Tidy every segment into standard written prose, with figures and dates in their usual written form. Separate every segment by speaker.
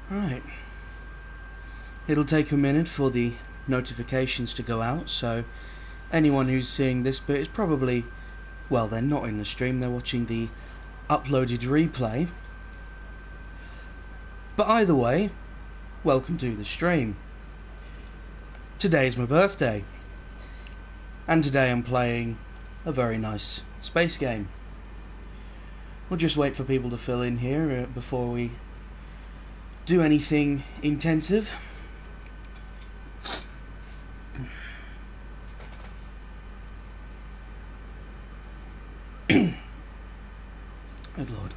Speaker 1: Right. It'll take a minute for the notifications to go out, so anyone who's seeing this bit is probably, well, they're not in the stream, they're watching the uploaded replay. But either way, welcome to the stream. Today is my birthday, and today I'm playing a very nice space game. We'll just wait for people to fill in here before we do anything intensive. Good lord.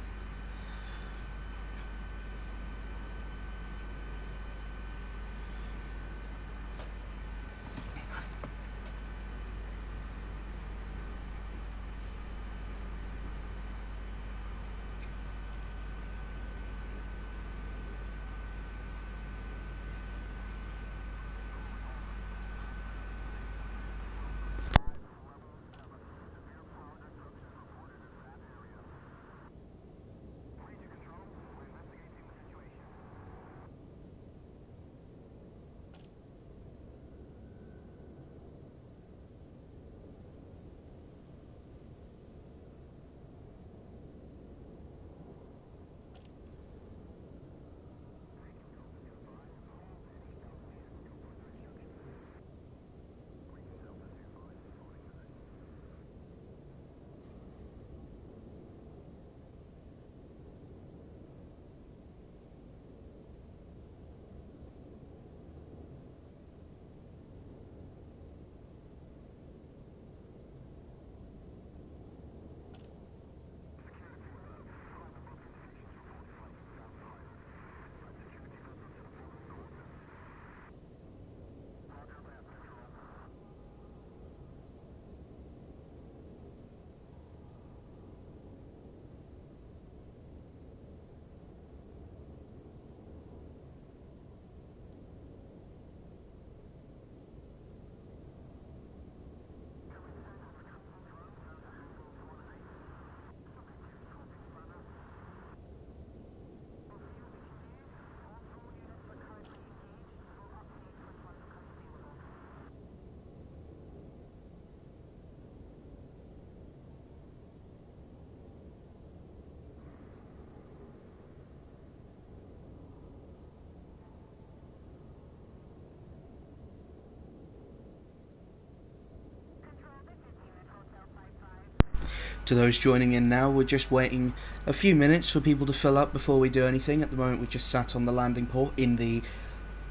Speaker 1: To those joining in now, we're just waiting a few minutes for people to fill up before we do anything. At the moment, we just sat on the landing port in the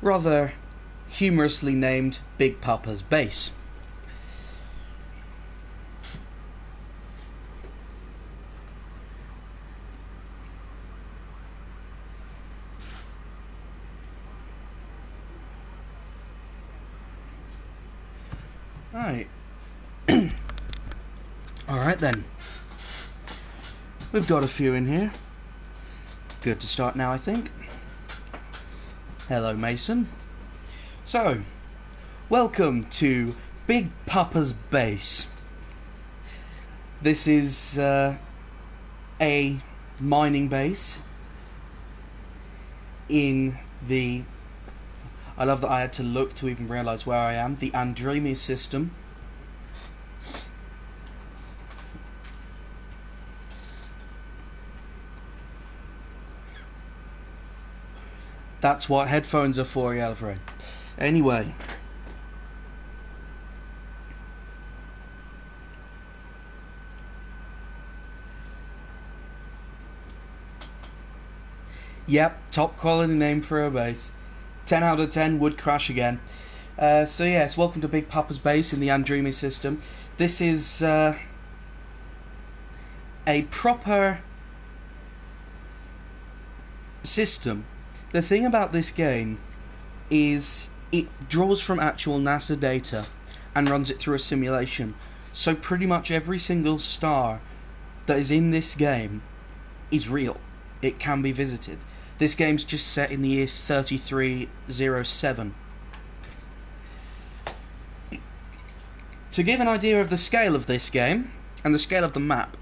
Speaker 1: rather humorously named Big Papa's base. Right. Alright then. We've got a few in here. Good to start now, I think. Hello, Mason. So, welcome to Big Papa's base. This is a mining base in the... I love that I had to look to even realise where I am. The Andromeda system. That's what headphones are for, Gallifrey. Anyway. Yep, top quality name for a base. 10 out of 10 would crash again. So yes, welcome to Big Papa's base in the Andromeda system. This is a proper system. The thing about this game is it draws from actual NASA data and runs it through a simulation. So pretty much every single star that is in this game is real. It can be visited. This game's just set in the year 3307. To give an idea of the scale of this game and the scale of the map,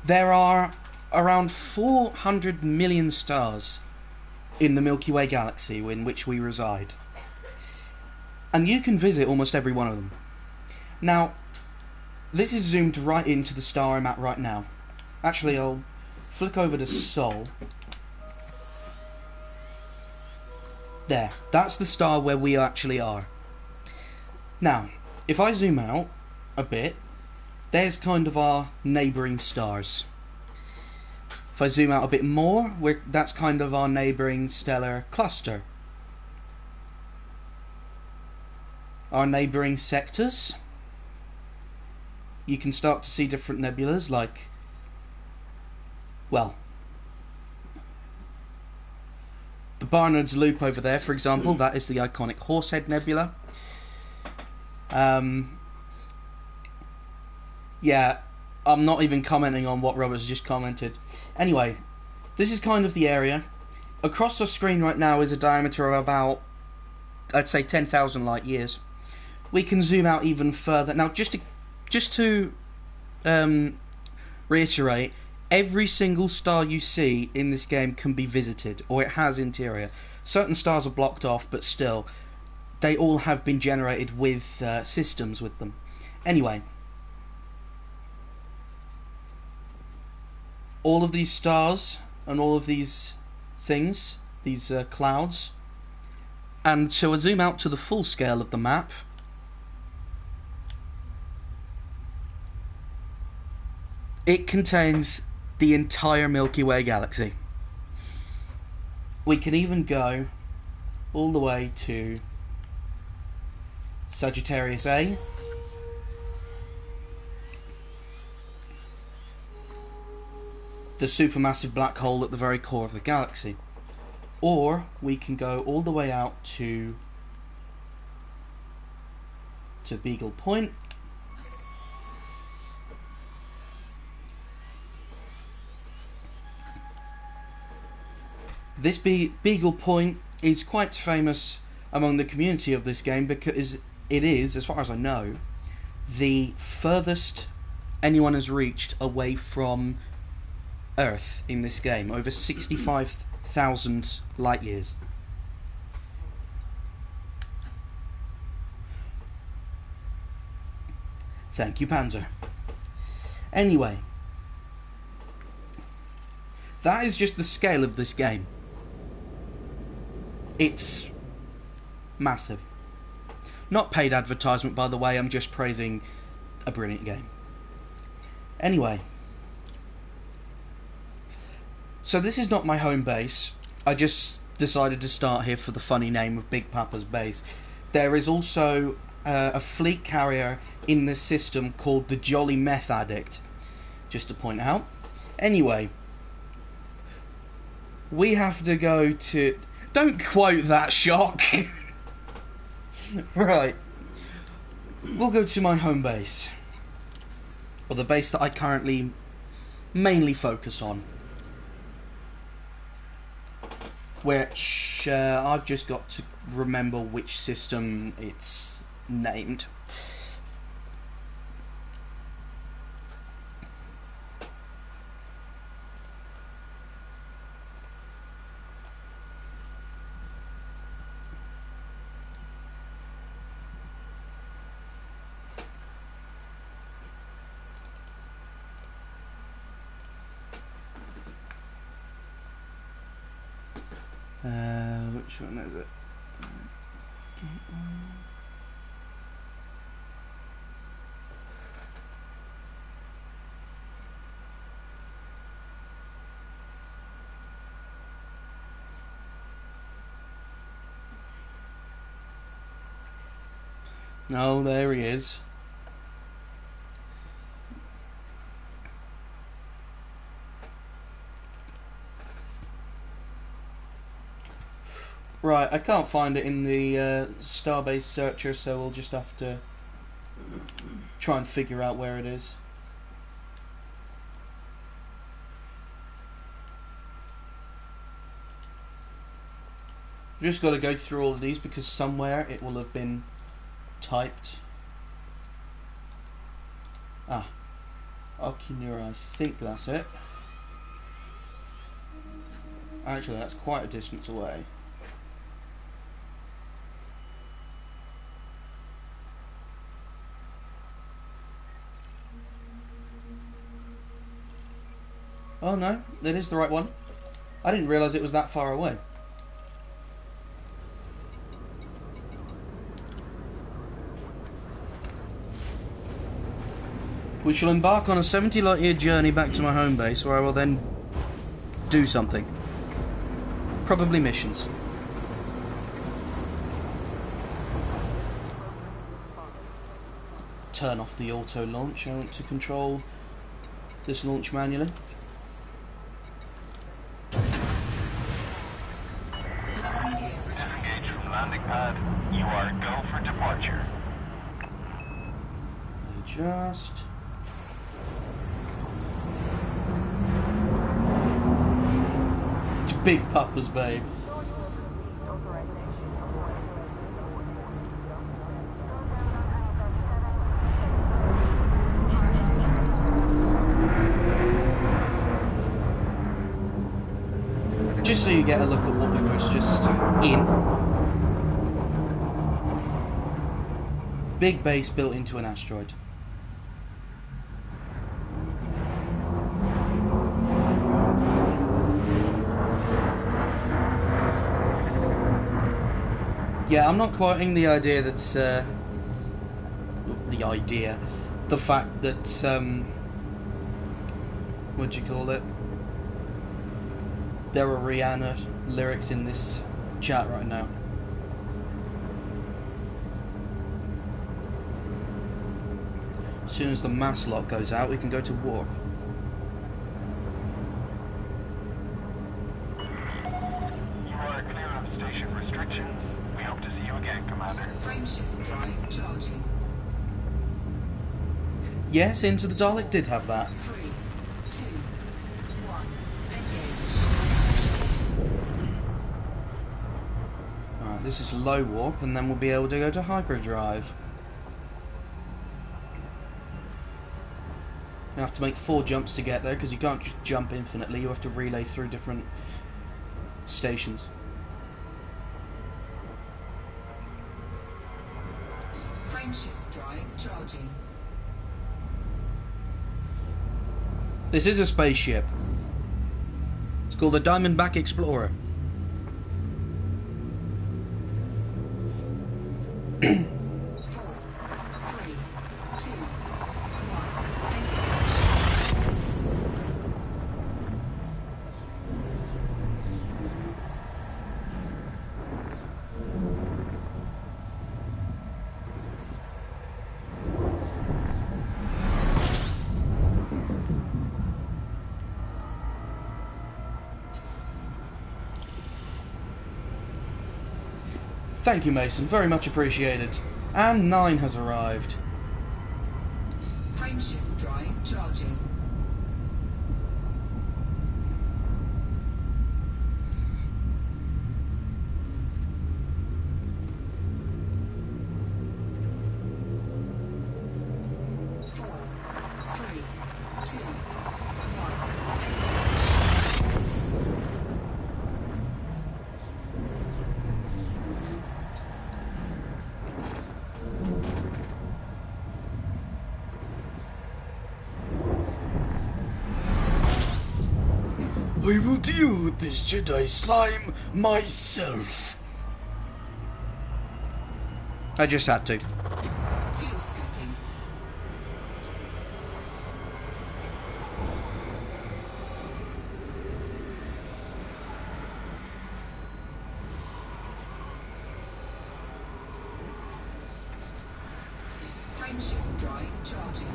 Speaker 1: there are around 400 million stars in the Milky Way galaxy in which we reside. And you can visit almost every one of them. Now, this is zoomed right into the star I'm at right now. Actually, I'll flick over to Sol. There, that's the star where we actually are. Now, if I zoom out a bit, there's kind of our neighbouring stars. If I zoom out a bit more, that's kind of our neighbouring stellar cluster. Our neighbouring sectors. You can start to see different nebulas like, well, the Barnard's Loop over there, for example, that is the iconic Horsehead Nebula. Yeah, I'm not even commenting on what Robert's just commented. Anyway, this is kind of the area. Across the screen right now is a diameter of about, I'd say, 10,000 light years. We can zoom out even further. Now, just to reiterate, every single star you see in this game can be visited, or it has interior. Certain stars are blocked off, but still, they all have been generated with systems with them. Anyway, all of these stars and all of these things, these clouds, and so I zoom out to the full scale of the map. It contains the entire Milky Way galaxy. We can even go all the way to Sagittarius A, the supermassive black hole at the very core of the galaxy, or we can go all the way out to Beagle Point. This Beagle Point is quite famous among the community of this game because it is, as far as I know, the furthest anyone has reached away from Earth in this game, over 65,000 light years. Thank you, Panzer. Anyway, that is just the scale of this game. It's massive. Not paid advertisement, by the way, I'm just praising a brilliant game. Anyway, so this is not my home base. I just decided to start here for the funny name of Big Papa's base. There is also a fleet carrier in this system called the Jolly Meth Addict, just to point out. Anyway, we have to go to... Don't quote that, Shock! Right. We'll go to my home base. Or the base that I currently mainly focus on. Which, I've just got to remember which system it's named. Which one is it? No, there he is. Right, I can't find it in the Starbase searcher, so we'll just have to try and figure out where it is. Just got to go through all of these because somewhere it will have been typed. Ah, Okinura, I think that's it. Actually, that's quite a distance away. Oh no, it is the right one. I didn't realise it was that far away. We shall embark on a 70 light year journey back to my home base, where I will then do something. Probably missions. Turn off the auto launch. I want to control this launch manually.
Speaker 2: Disengage from landing pad. You are go for departure.
Speaker 1: Adjust. It's big Papa's babe. Just so you get a look at what we was just in. Big base built into an asteroid. Yeah, I'm not quoting the idea that's the fact that what do you call it? There are Rihanna lyrics in this chat right now. As soon as the mass lock goes out, we can go to warp.
Speaker 2: You are clear of station restriction. We hope to see you again, Commander.
Speaker 3: Frameshift drive charging.
Speaker 1: Yes, Into the Dalek did have that.
Speaker 3: 3, 2, 1. Engage.
Speaker 1: Alright, this is low warp, and then we'll be able to go to hyperdrive. You have to make 4 jumps to get there, because you can't just jump infinitely, you have to relay through different stations.
Speaker 3: Frameshift drive charging.
Speaker 1: This is a spaceship. It's called the Diamondback Explorer.
Speaker 3: 4, 3, 2,
Speaker 1: Thank you, Mason. Very much appreciated. And 9 has arrived.
Speaker 3: Frameshift drive charging.
Speaker 1: I will deal with this Jedi slime myself. I just had to.
Speaker 3: Fuel scoping. Frameshift drive charging.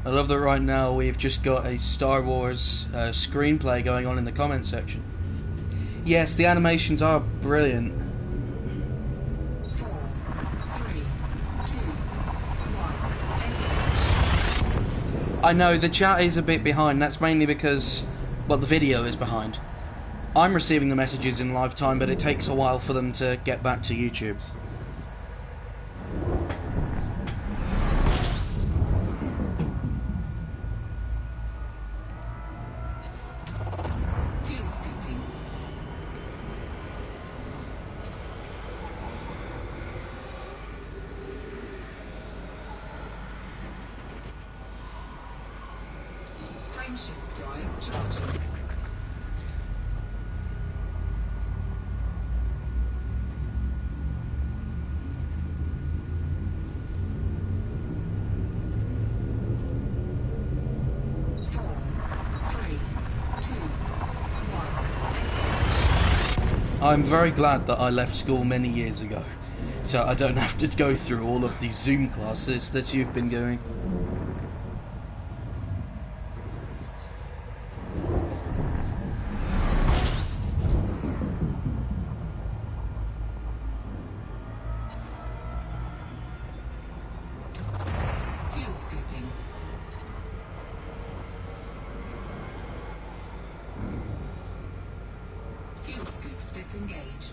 Speaker 1: I love that right now we've just got a Star Wars screenplay going on in the comment section. Yes, the animations are brilliant.
Speaker 3: 4, 3, 2, 1. Engage.
Speaker 1: I know the chat is a bit behind. That's mainly because, well, the video is behind. I'm receiving the messages in live time, but it takes a while for them to get back to YouTube.
Speaker 3: Frameshift drive charging. Four, three, two, one.
Speaker 1: I'm very glad that I left school many years ago, so I don't have to go through all of these Zoom classes that you've been doing.
Speaker 3: Fuel scooping. Fuel scoop disengaged.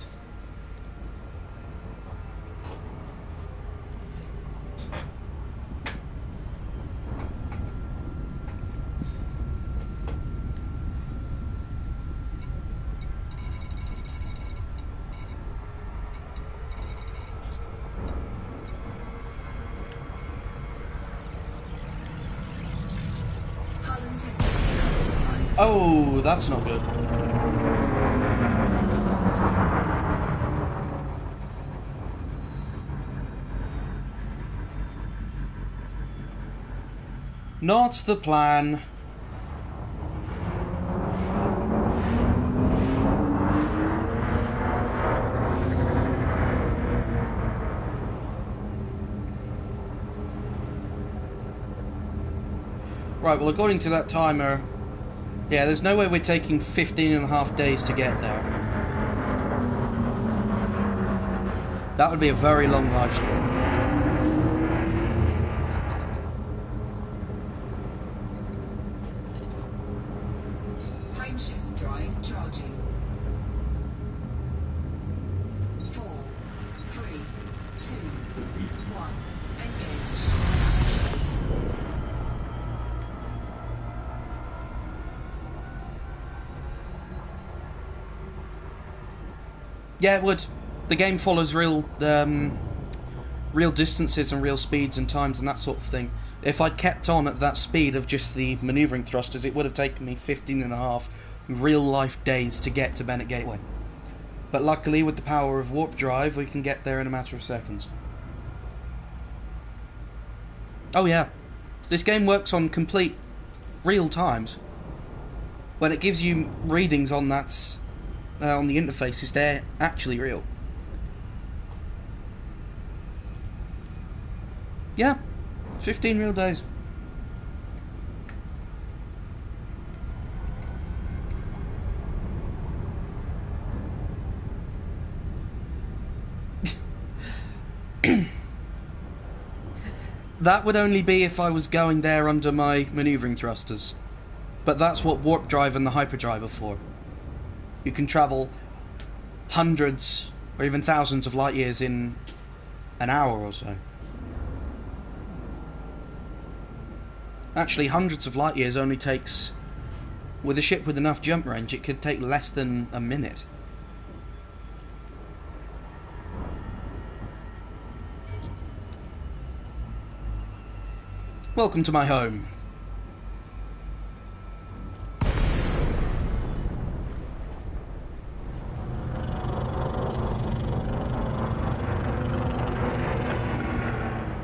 Speaker 3: Hull integrity compromised.
Speaker 1: Oh, that's not good. Not the plan. Right, well, according to that timer, yeah, there's no way we're taking 15.5 days to get there. That would be a very long live stream.
Speaker 3: Frameshift drive charging. 4, 3, 2, 1. Engage.
Speaker 1: Yeah, it would. The game follows real distances and real speeds and times and that sort of thing. If I'd kept on at that speed of just the manoeuvring thrusters, it would have taken me 15.5 real-life days to get to Bennett Gateway. But luckily, with the power of warp drive, we can get there in a matter of seconds. Oh yeah, this game works on complete real times. When it gives you readings on that on the interfaces, they're actually real. Yeah, 15 real days. That would only be if I was going there under my manoeuvring thrusters. But that's what warp drive and the hyperdrive are for. You can travel hundreds or even thousands of light years in an hour or so. Actually, hundreds of light years only takes... With a ship with enough jump range, it could take less than a minute. Welcome to my home.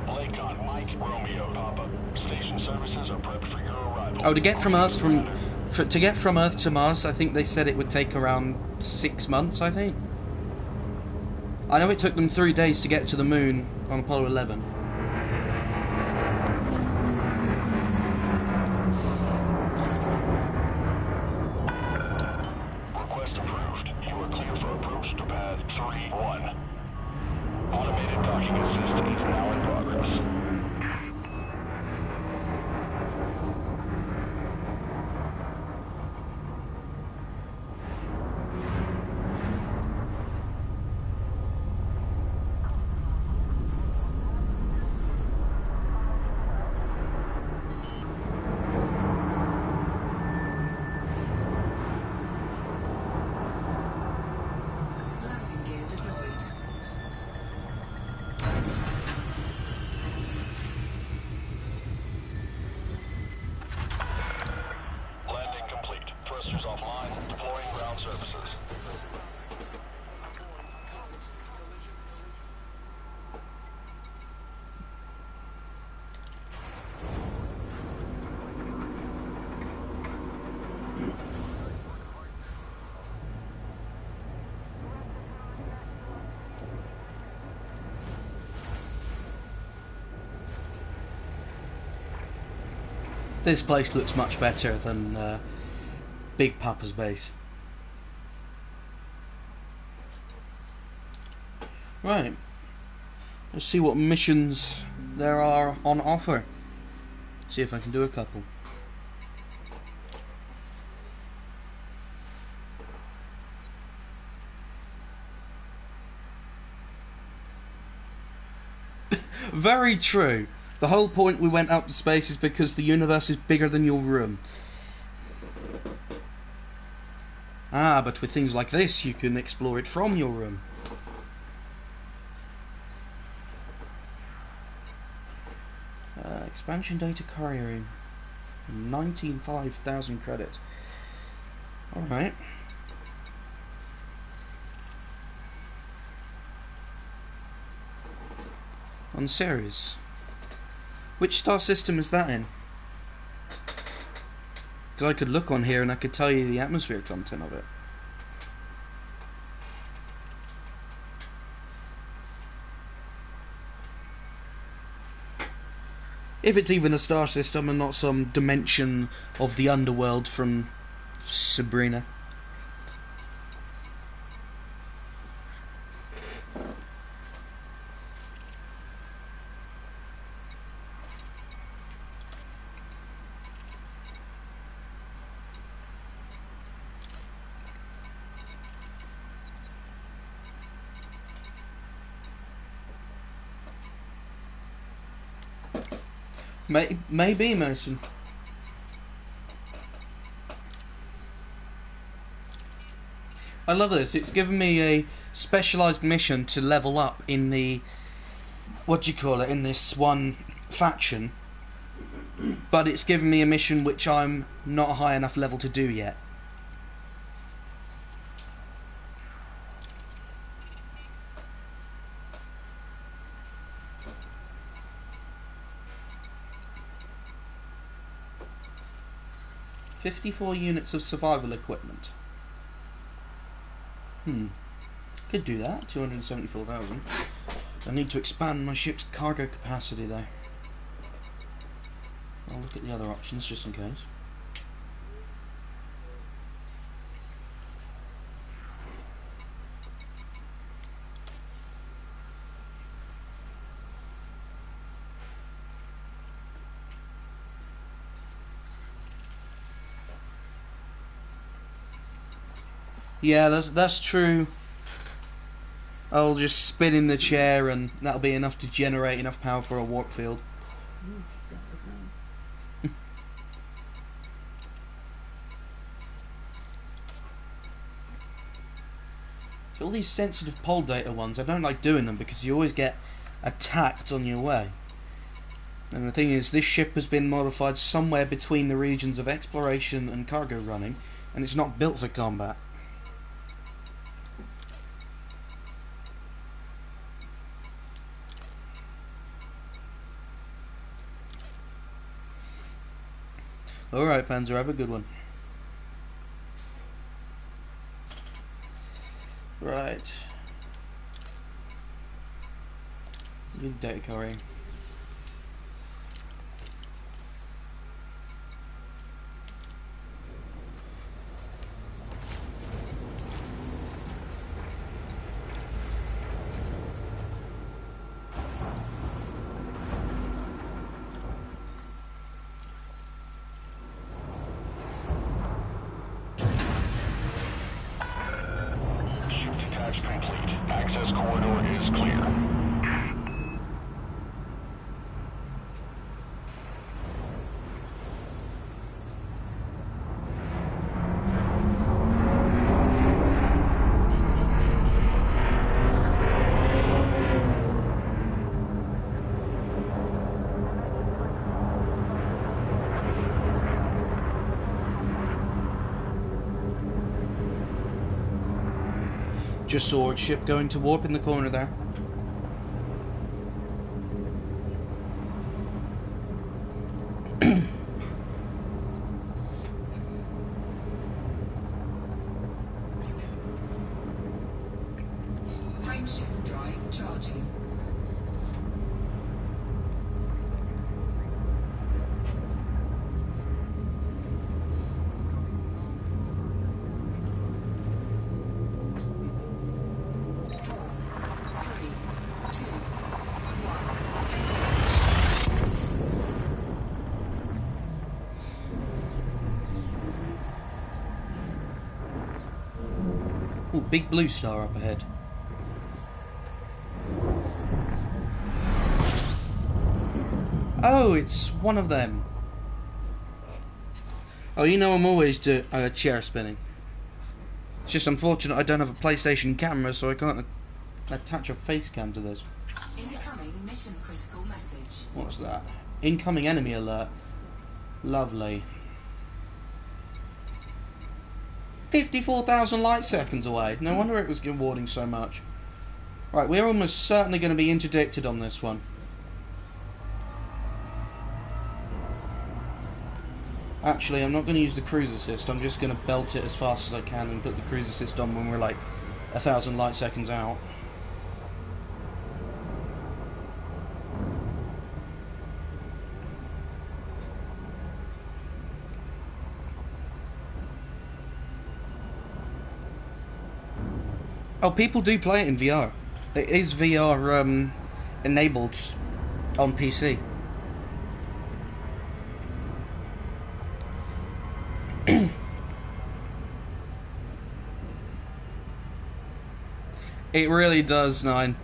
Speaker 2: Lakon, Mike, Romeo, Papa. Station services are prepped for your arrival.
Speaker 1: Oh, to get from Earth to Mars, I think they said it would take around 6 months, I think. I know it took them 3 days to get to the moon on Apollo 11.
Speaker 2: Request approved. You are clear for approach to pad 3-1. Automated docking assist is now in progress.
Speaker 3: Landing gear deployed.
Speaker 1: This place looks much better than Big Papa's base. Right. Let's see what missions there are on offer. See if I can do a couple. Very true. The whole point we went out to space is because the universe is bigger than your room. Ah, but with things like this, you can explore it from your room. Expansion data couriering. 95,000 credits. Alright. On Ceres. Which star system is that in? Because I could look on here and I could tell you the atmosphere content of it. If it's even a star system and not some dimension of the underworld from Sabrina. Maybe, Mason. I love this. It's given me a specialised mission to level up in the... what do you call it? In this one faction. But it's given me a mission which I'm not a high enough level to do yet. $54 units of survival equipment. Could do that. 274,000. I need to expand my ship's cargo capacity though. I'll look at the other options just in case. Yeah, that's true. I'll just spin in the chair and that'll be enough to generate enough power for a warp field. All these sensitive pole data ones, I don't like doing them because you always get attacked on your way. And the thing is, this ship has been modified somewhere between the regions of exploration and cargo running, and it's not built for combat. Alright, Panzer, have a good one. Right. Good data carrying.
Speaker 2: Complete. Access corridor is clear.
Speaker 1: Just saw a ship going to warp in the corner there.
Speaker 3: Frameshift drive charging.
Speaker 1: big blue star up ahead. Oh, it's one of them. Oh, you know I'm always chair spinning. It's just unfortunate I don't have a PlayStation camera, so I can't attach a face cam to this.
Speaker 3: Incoming mission critical message.
Speaker 1: What's that? Incoming enemy alert. Lovely. 54,000 light seconds away. No wonder it was rewarding so much. Right, we're almost certainly going to be interdicted on this one. Actually, I'm not going to use the cruise assist. I'm just going to belt it as fast as I can and put the cruise assist on when we're like 1,000 light seconds out. Oh, people do play it in VR. It is VR enabled on PC. It really does, Nine.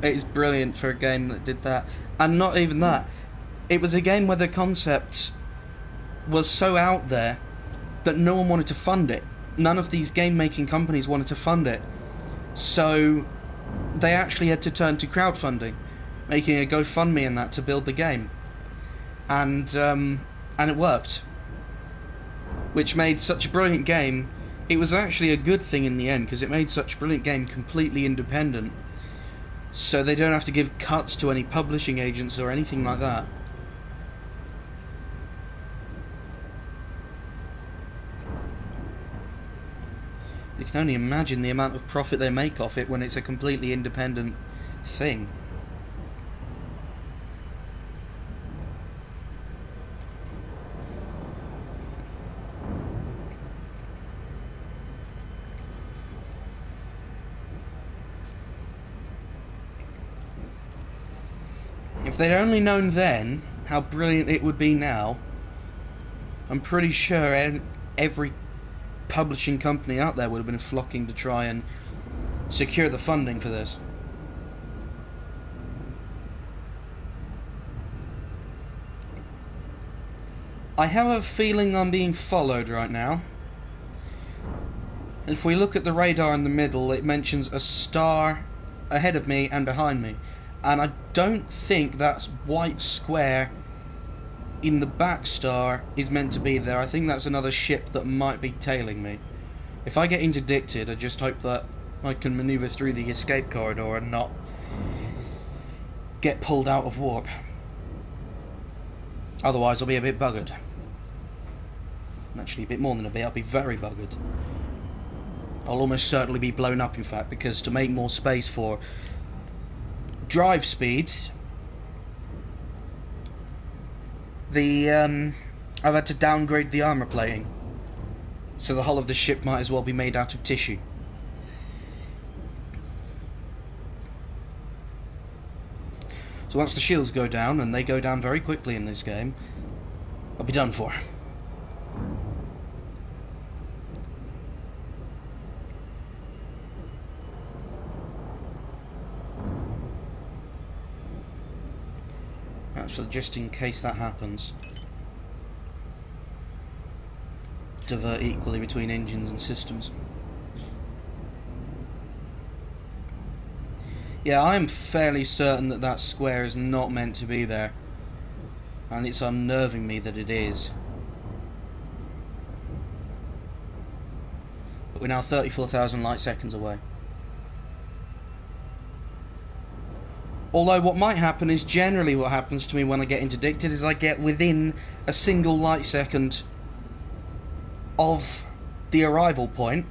Speaker 1: It is brilliant for a game that did that. And not even that. It was a game where the concept was so out there that no one wanted to fund it. None of these game-making companies wanted to fund it. So they actually had to turn to crowdfunding, making a GoFundMe and that to build the game. And it worked. Which made such a brilliant game. It was actually a good thing in the end, because it made such a brilliant game completely independent. So they don't have to give cuts to any publishing agents or anything like that. You can only imagine the amount of profit they make off it when it's a completely independent thing. If they'd only known then how brilliant it would be now, I'm pretty sure every publishing company out there would have been flocking to try and secure the funding for this. I have a feeling I'm being followed right now. If we look at the radar in the middle, it mentions a star ahead of me and behind me. And I don't think that white square in the back star is meant to be there. I think that's another ship that might be tailing me. If I get interdicted, I just hope that I can maneuver through the escape corridor and not get pulled out of warp. Otherwise I'll be a bit buggered. Actually a bit more than a bit, I'll be very buggered. I'll almost certainly be blown up, in fact, because to make more space for drive speeds, I've had to downgrade the armor plating, so the hull of the ship might as well be made out of tissue. So once the shields go down, and they go down very quickly in this game, I'll be done for. So just in case that happens, divert equally between engines and systems. Yeah, I'm fairly certain that that square is not meant to be there, and it's unnerving me that it is. But we're now 34,000 light seconds away. Although what might happen is generally what happens to me when I get interdicted is I get within a single light second of the arrival point,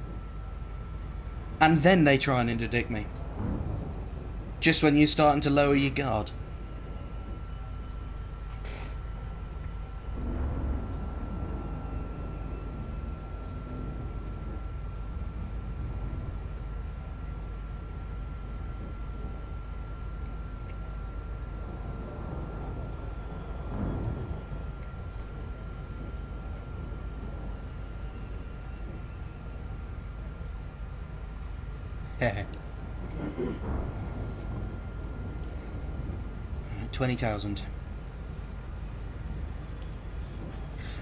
Speaker 1: and then they try and interdict me. Just when you're starting to lower your guard. Heh. 20,000.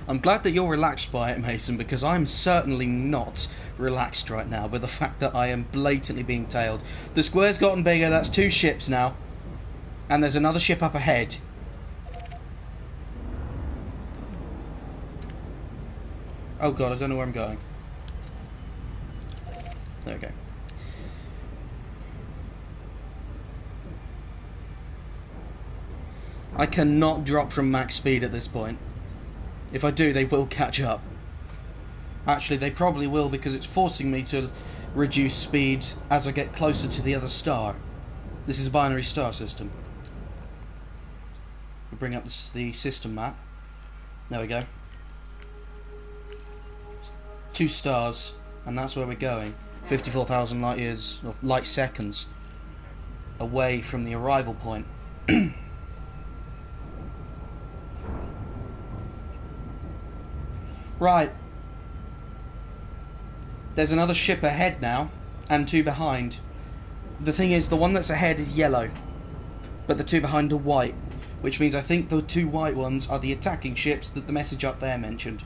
Speaker 1: I'm glad that you're relaxed by it, Mason, because I'm certainly not relaxed right now by the fact that I am blatantly being tailed. The square's gotten bigger, that's 2 ships now. And there's another ship up ahead. Oh god, I don't know where I'm going. There we go. I cannot drop from max speed at this point. If I do, they will catch up. Actually, they probably will, because it's forcing me to reduce speed as I get closer to the other star. This is a binary star system. We'll bring up the system map. There we go. 2 stars, and that's where we're going. 54,000 light years, or light seconds, away from the arrival point. Right. There's another ship ahead now, and 2 behind. The thing is, the one that's ahead is yellow, but the 2 behind are white, which means I think the 2 white ones are the attacking ships that the message up there mentioned.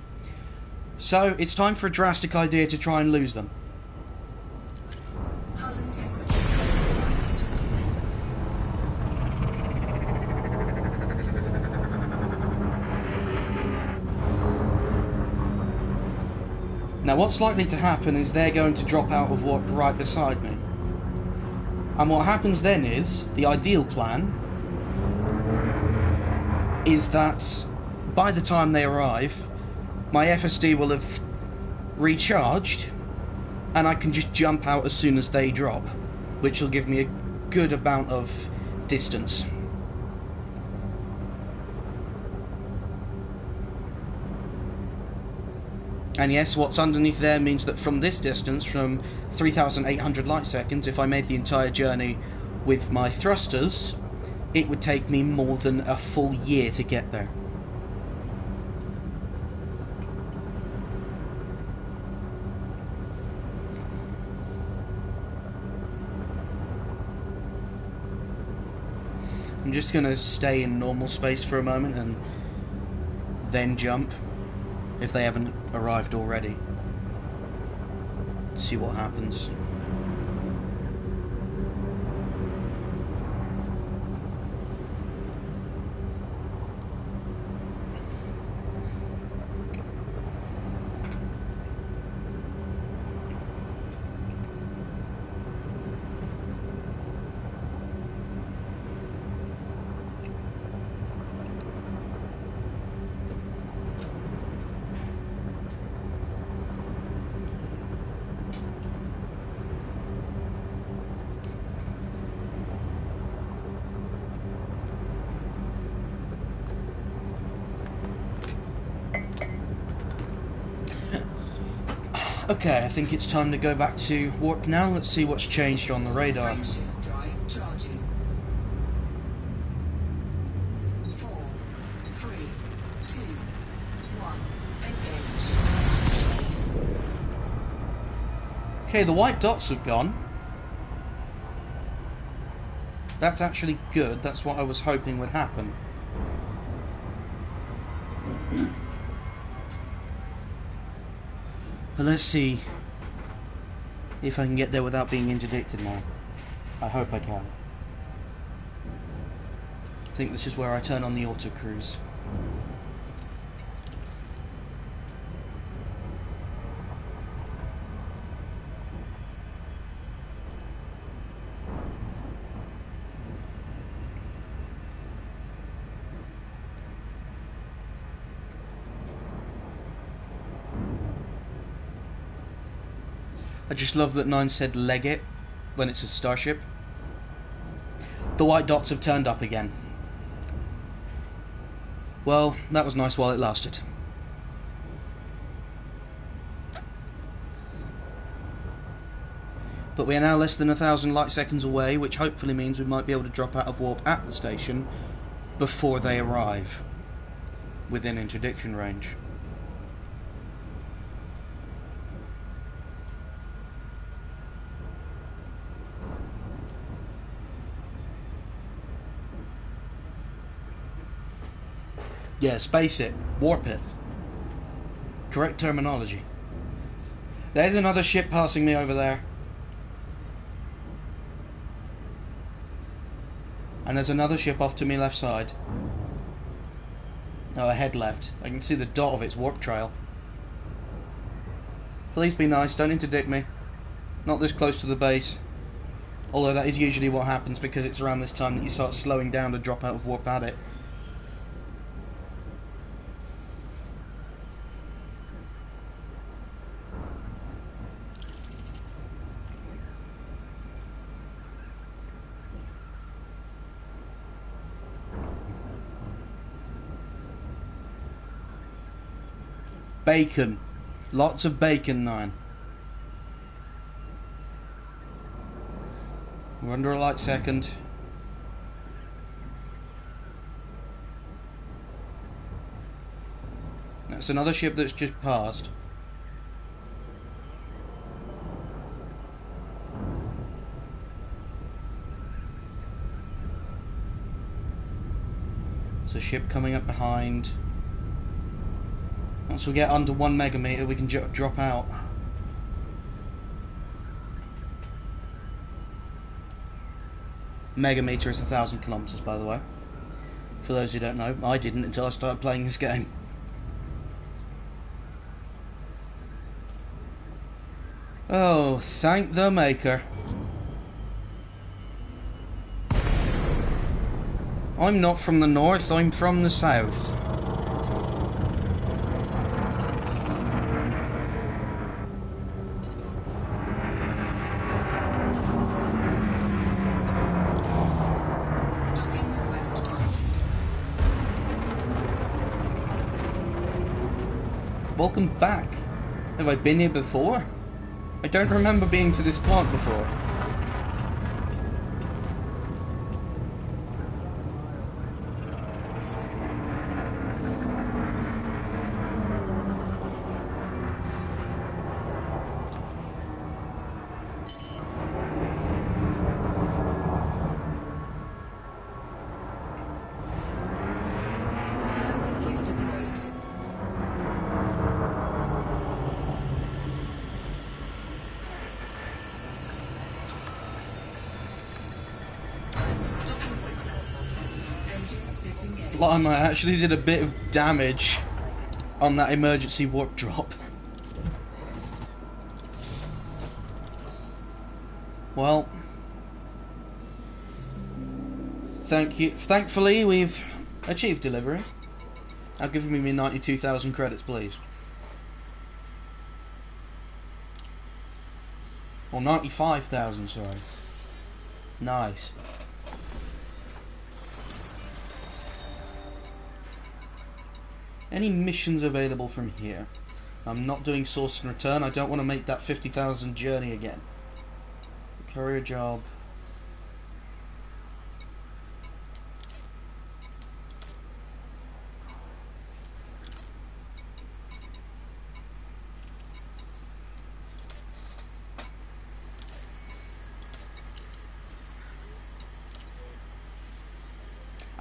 Speaker 1: So, it's time for a drastic idea to try and lose them.
Speaker 3: Hull integrity compromised.
Speaker 1: Now what's likely to happen is they're going to drop out of warp right beside me. And what happens then is, the ideal plan is that by the time they arrive, my FSD will have recharged and I can just jump out as soon as they drop, which will give me a good amount of distance. And yes, what's underneath there means that from this distance, from 3,800 light seconds, if I made the entire journey with my thrusters, it would take me more than a full year to get there. I'm just going to stay in normal space for a moment and then jump, if they haven't arrived already. See what happens. Okay, I think it's time to go back to warp now. Let's see what's changed on the radar.
Speaker 3: Frameshift drive charging. 4, 3, 2, 1. Engage.
Speaker 1: Okay, the white dots have gone. That's actually good. That's what I was hoping would happen. But let's see if I can get there without being interdicted now. I hope I can. I think this is where I turn on the auto cruise. I just love that 9 said leg it when it's a starship. The white dots have turned up again. Well, that was nice while it lasted. But we are now less than 1,000 light seconds away, which hopefully means we might be able to drop out of warp at the station before they arrive, within interdiction range. Yeah, space it. Warp it. Correct terminology. There's another ship passing me over there. And there's another ship off to me left side. Oh, ahead left. I can see the dot of its warp trail. Please be nice, don't interdict me. Not this close to the base. Although that is usually what happens because it's around this time that you start slowing down to drop out of warp at it. Bacon. Lots of bacon, 9. We're under a light second. That's another ship that's just passed. It's a ship coming up behind. Once we get under 1 megameter, we can drop out. Megameter is 1,000 kilometers, by the way. For those who don't know, I didn't until I started playing this game. Oh, thank the maker. I'm not from the north, I'm from the south.
Speaker 3: Docking request granted.
Speaker 1: Welcome back. Have I been here before? I don't remember being to this plant before.
Speaker 3: Landing gear deployed. Docking successful. Engines disengaged.
Speaker 1: Lime, I actually did a bit of damage on that emergency warp drop. Well, thank you. Thankfully, we've achieved delivery. Now give me 92,000 credits, please. Or 95,000, sorry. Nice. Any missions available from here? I'm not doing source and return. I don't want to make that 50,000 journey again. Career job.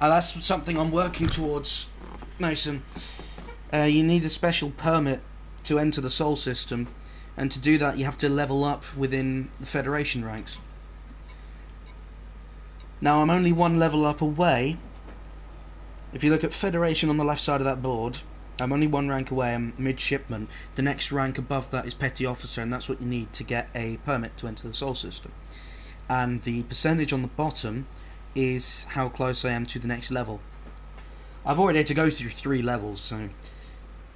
Speaker 1: That's something I'm working towards, Mason. You need a special permit to enter the Sol system, and to do that you have to level up within the Federation ranks. Now I'm only 1 level up away. If you look at Federation on the left side of that board, I'm only 1 rank away, I'm midshipman. The next rank above that is petty officer, and that's what you need to get a permit to enter the Sol system. And the percentage on the bottom is how close I am to the next level. I've already had to go through 3 levels, so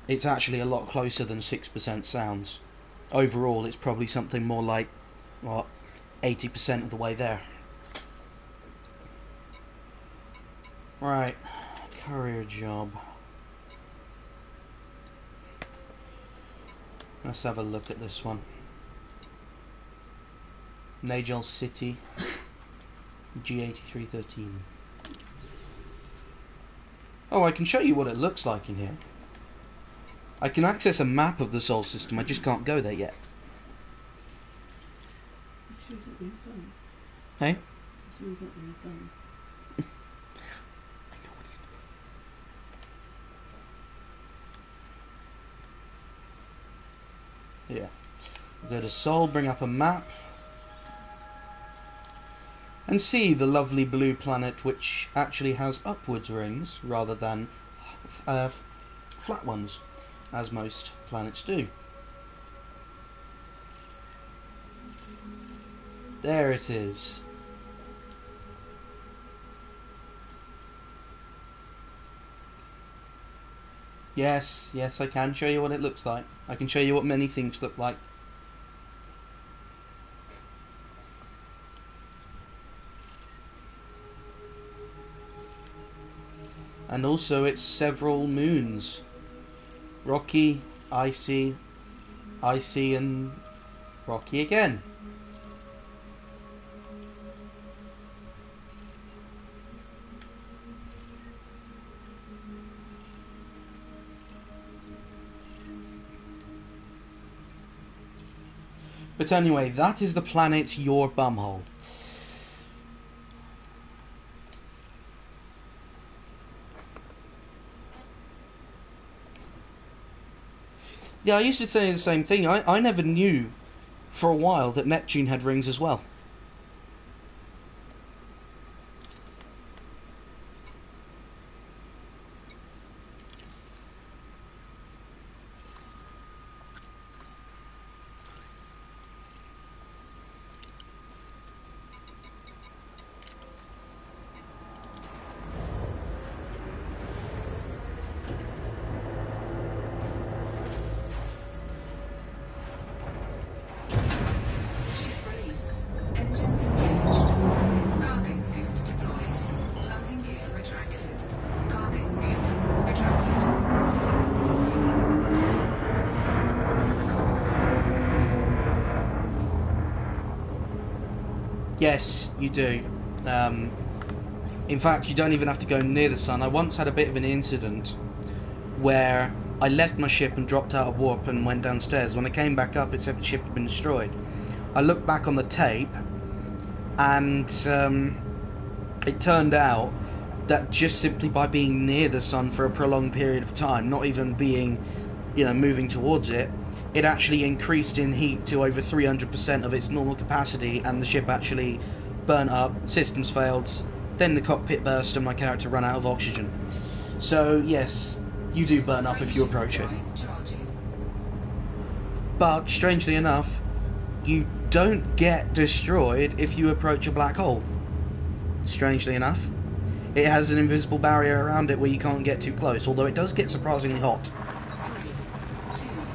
Speaker 1: it's actually a lot closer than 6% sounds. Overall, it's probably something more like, what, 80% of the way there. Right, career job. Let's have a look at this one. Nagel City, G8313. Oh, I can show you what it looks like in here. I can access a map of the Sol system, I just can't go there yet. Hey? Yeah. Go to Sol, bring up a map, and see the lovely blue planet, which actually has upwards rings rather than flat ones, as most planets do. There it is. Yes, I can show you what it looks like. I can show you what many things look like. And also it's several moons. Rocky, icy, icy and rocky again. But anyway, that is the planet Your Bumhole. Yeah, I used to say the same thing. I never knew for a while that Neptune had rings as well.
Speaker 3: Ship released. Engines engaged. Cargo scoop deployed. Landing gear retracted. Cargo scoop retracted.
Speaker 1: Yes, you do. In fact, you don't even have to go near the sun. I once had a bit of an incident where I left my ship and dropped out of warp and went downstairs. When I came back up, it said the ship had been destroyed. I looked back on the tape, and it turned out that just simply by being near the sun for a prolonged period of time, not even being, moving towards it, it actually increased in heat to over 300% of its normal capacity, and the ship actually burnt up, systems failed, then the cockpit burst and my character ran out of oxygen. So yes, you do burn up if you approach it.
Speaker 3: Drive charging.
Speaker 1: But strangely enough, you don't get destroyed if you approach a black hole. Strangely enough. It has an invisible barrier around it where you can't get too close, although it does get surprisingly hot.
Speaker 3: 3, 2, 1.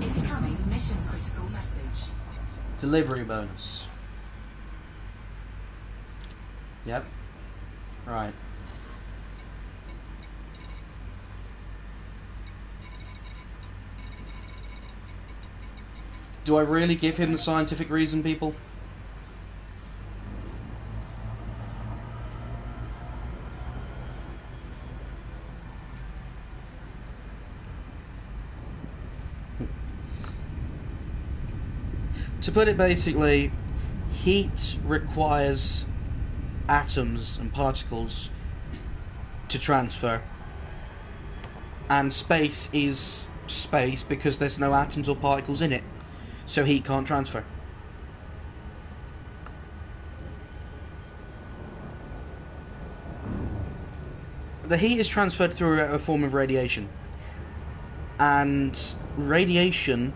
Speaker 3: Incoming mission critical message.
Speaker 1: Delivery bonus. Yep. Right. Do I really give him the scientific reason, people? To put it basically, heat requires atoms and particles to transfer, and space is space because there's no atoms or particles in it, so heat can't transfer. The heat is transferred through a form of radiation, and radiation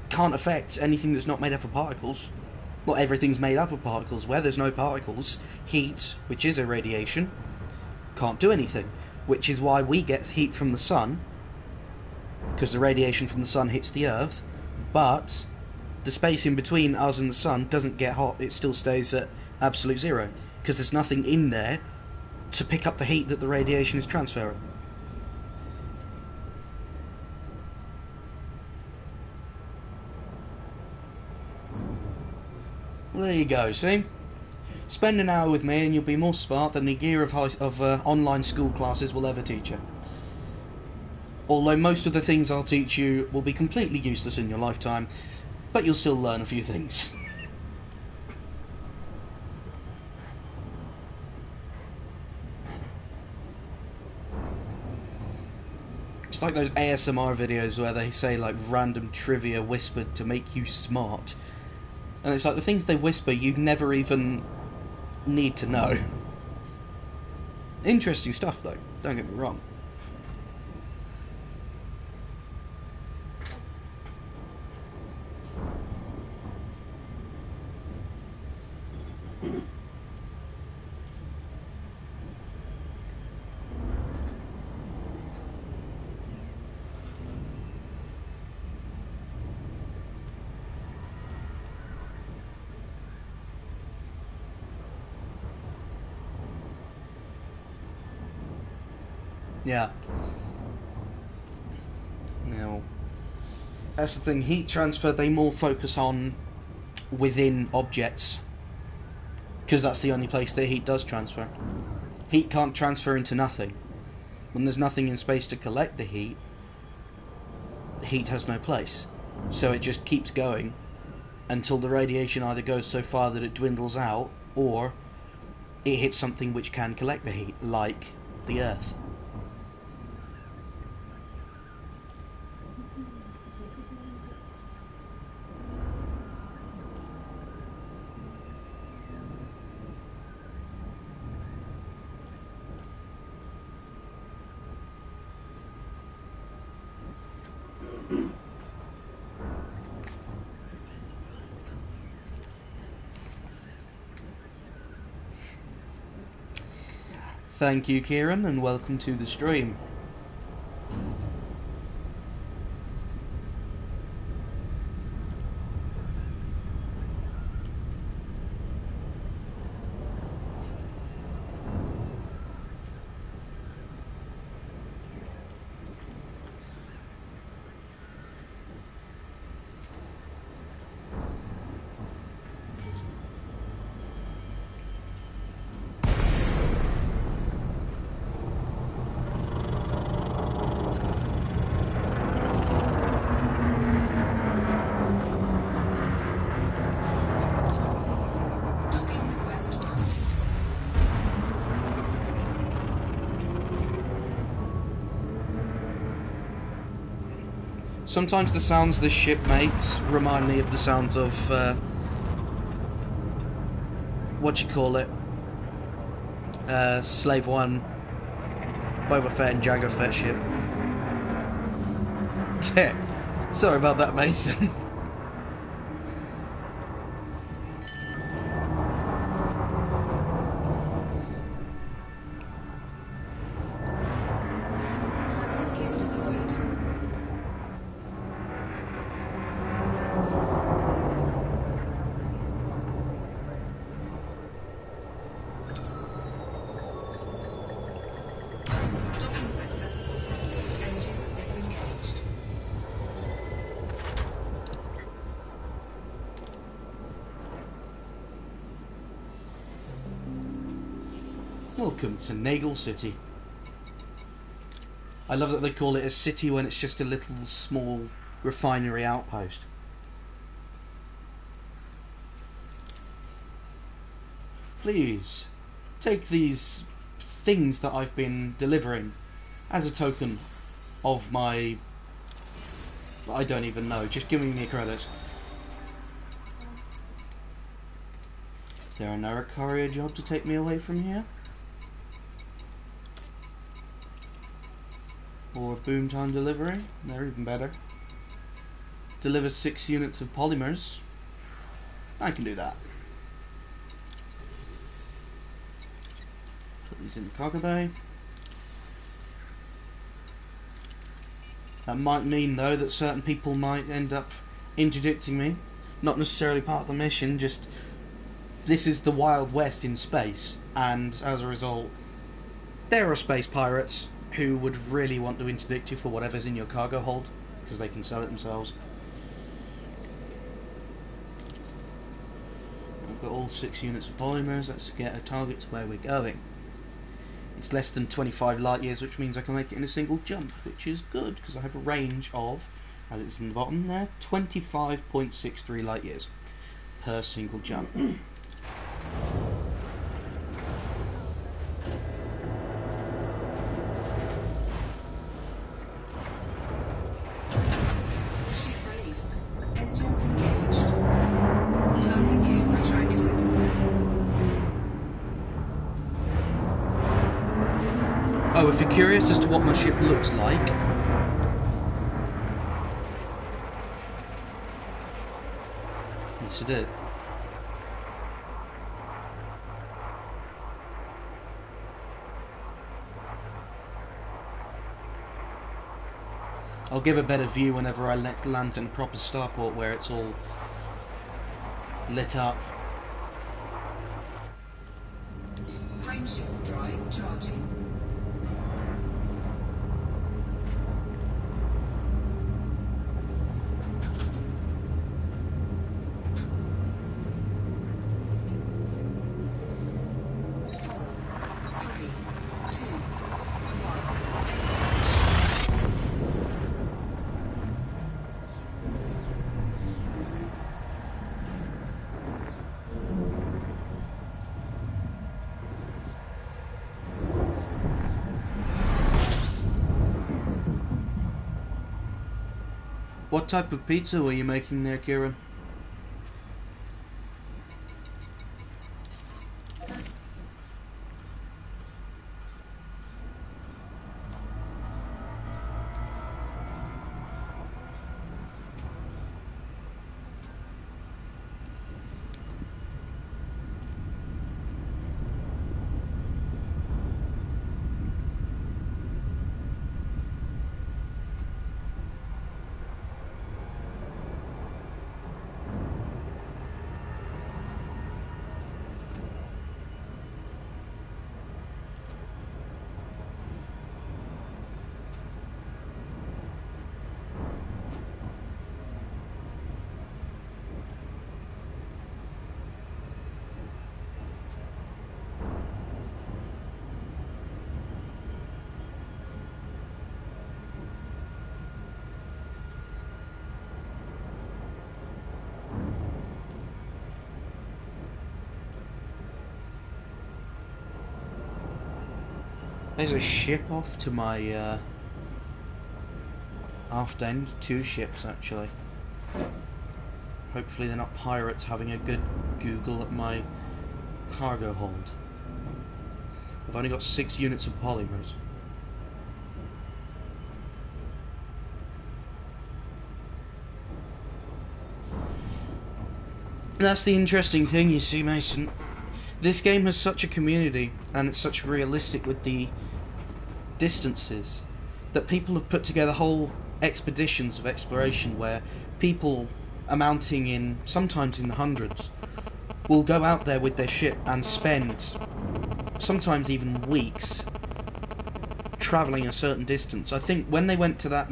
Speaker 1: can't affect anything that's not made up of particles. Well, everything's made up of particles. Where there's no particles, heat, which is a radiation, can't do anything. Which is why we get heat from the sun, because the radiation from the sun hits the earth, but the space in between us and the sun doesn't get hot. It still stays at absolute zero, because there's nothing in there to pick up the heat that the radiation is transferring. Well, there you go, see? Spend an hour with me and you'll be more smart than the gear of online school classes will ever teach you. Although most of the things I'll teach you will be completely useless in your lifetime, but you'll still learn a few things. It's like those ASMR videos where they say like random trivia whispered to make you smart. And it's like the things they whisper you'd never even need to know. Interesting stuff though, don't get me wrong. Yeah. Now, that's the thing. Heat transfer, they more focus on within objects, because that's the only place that heat does transfer. Heat can't transfer into nothing. When there's nothing in space to collect the heat has no place. So it just keeps going until the radiation either goes so far that it dwindles out, or it hits something which can collect the heat, like the Earth. Thank you, Kieran, and welcome to the stream.
Speaker 3: Docking request granted.
Speaker 1: Sometimes the sounds this ship makes remind me of the sounds of, Slave One, Boba Fett and Jango Fett ship. Sorry about that, Mason.
Speaker 3: Landing gear deployed. Docking successful. Engines disengaged.
Speaker 1: Welcome to Nagel City. I love that they call it a city when it's just a little small refinery outpost. Please, take these things that I've been delivering as a token of my... I don't even know, just giving me credit. Is there another courier job to take me away from here? Or boom time delivery? They're even better. Deliver 6 units of polymers. I can do that. Put these in the cargo bay. That might mean though that certain people might end up interdicting me. Not necessarily part of the mission, just this is the Wild West in space, and as a result there are space pirates who would really want to interdict you for whatever's in your cargo hold, because they can sell it themselves. I've got all 6 units of polymers. Let's get a target to where we're going. It's less than 25 light years, which means I can make it in a single jump, which is good because I have a range of, as it's in the bottom there, 25.63 light years per single jump.
Speaker 3: Ship released. Engines engaged. Landing gear retracted.
Speaker 1: Oh, if you're curious as to what my ship looks like, yes it is. I'll give a better view whenever I next land in a proper starport where it's all lit up.
Speaker 3: Frameshift drive charging.
Speaker 1: What type of pizza were you making there, Kieran? There's a ship off to my aft end. 2 ships actually. Hopefully they're not pirates having a good Google at my cargo hold. I've only got 6 units of polymers. That's the interesting thing, you see, Mason. This game has such a community, and it's such realistic with the distances, that people have put together whole expeditions of exploration where people amounting in, sometimes in the hundreds, will go out there with their ship and spend sometimes even weeks travelling a certain distance. I think when they went to that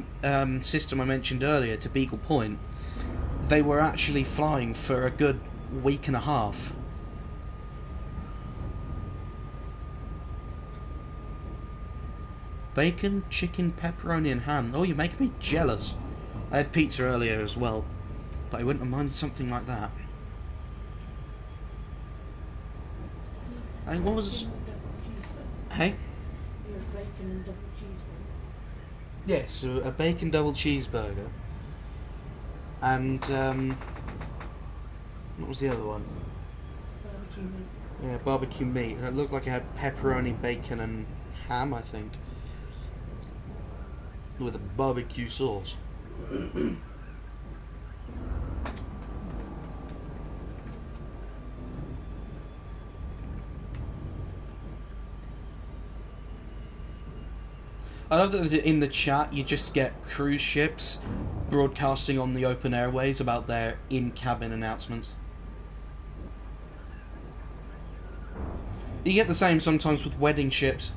Speaker 1: system I mentioned earlier, to Beagle Point, they were actually flying for a good week and a half. Bacon, chicken, pepperoni and ham. Oh, you're making me jealous. I had pizza earlier as well, but I wouldn't have minded something like that. Hey, what was... Hey? Yes, a bacon double cheeseburger. And, what was the other one?
Speaker 4: Barbecue meat.
Speaker 1: Yeah, barbecue meat. It looked like it had pepperoni, bacon and ham, I think. With a barbecue sauce. I love that in the chat you just get cruise ships broadcasting on the open airways about their in-cabin announcements. You get the same sometimes with wedding ships.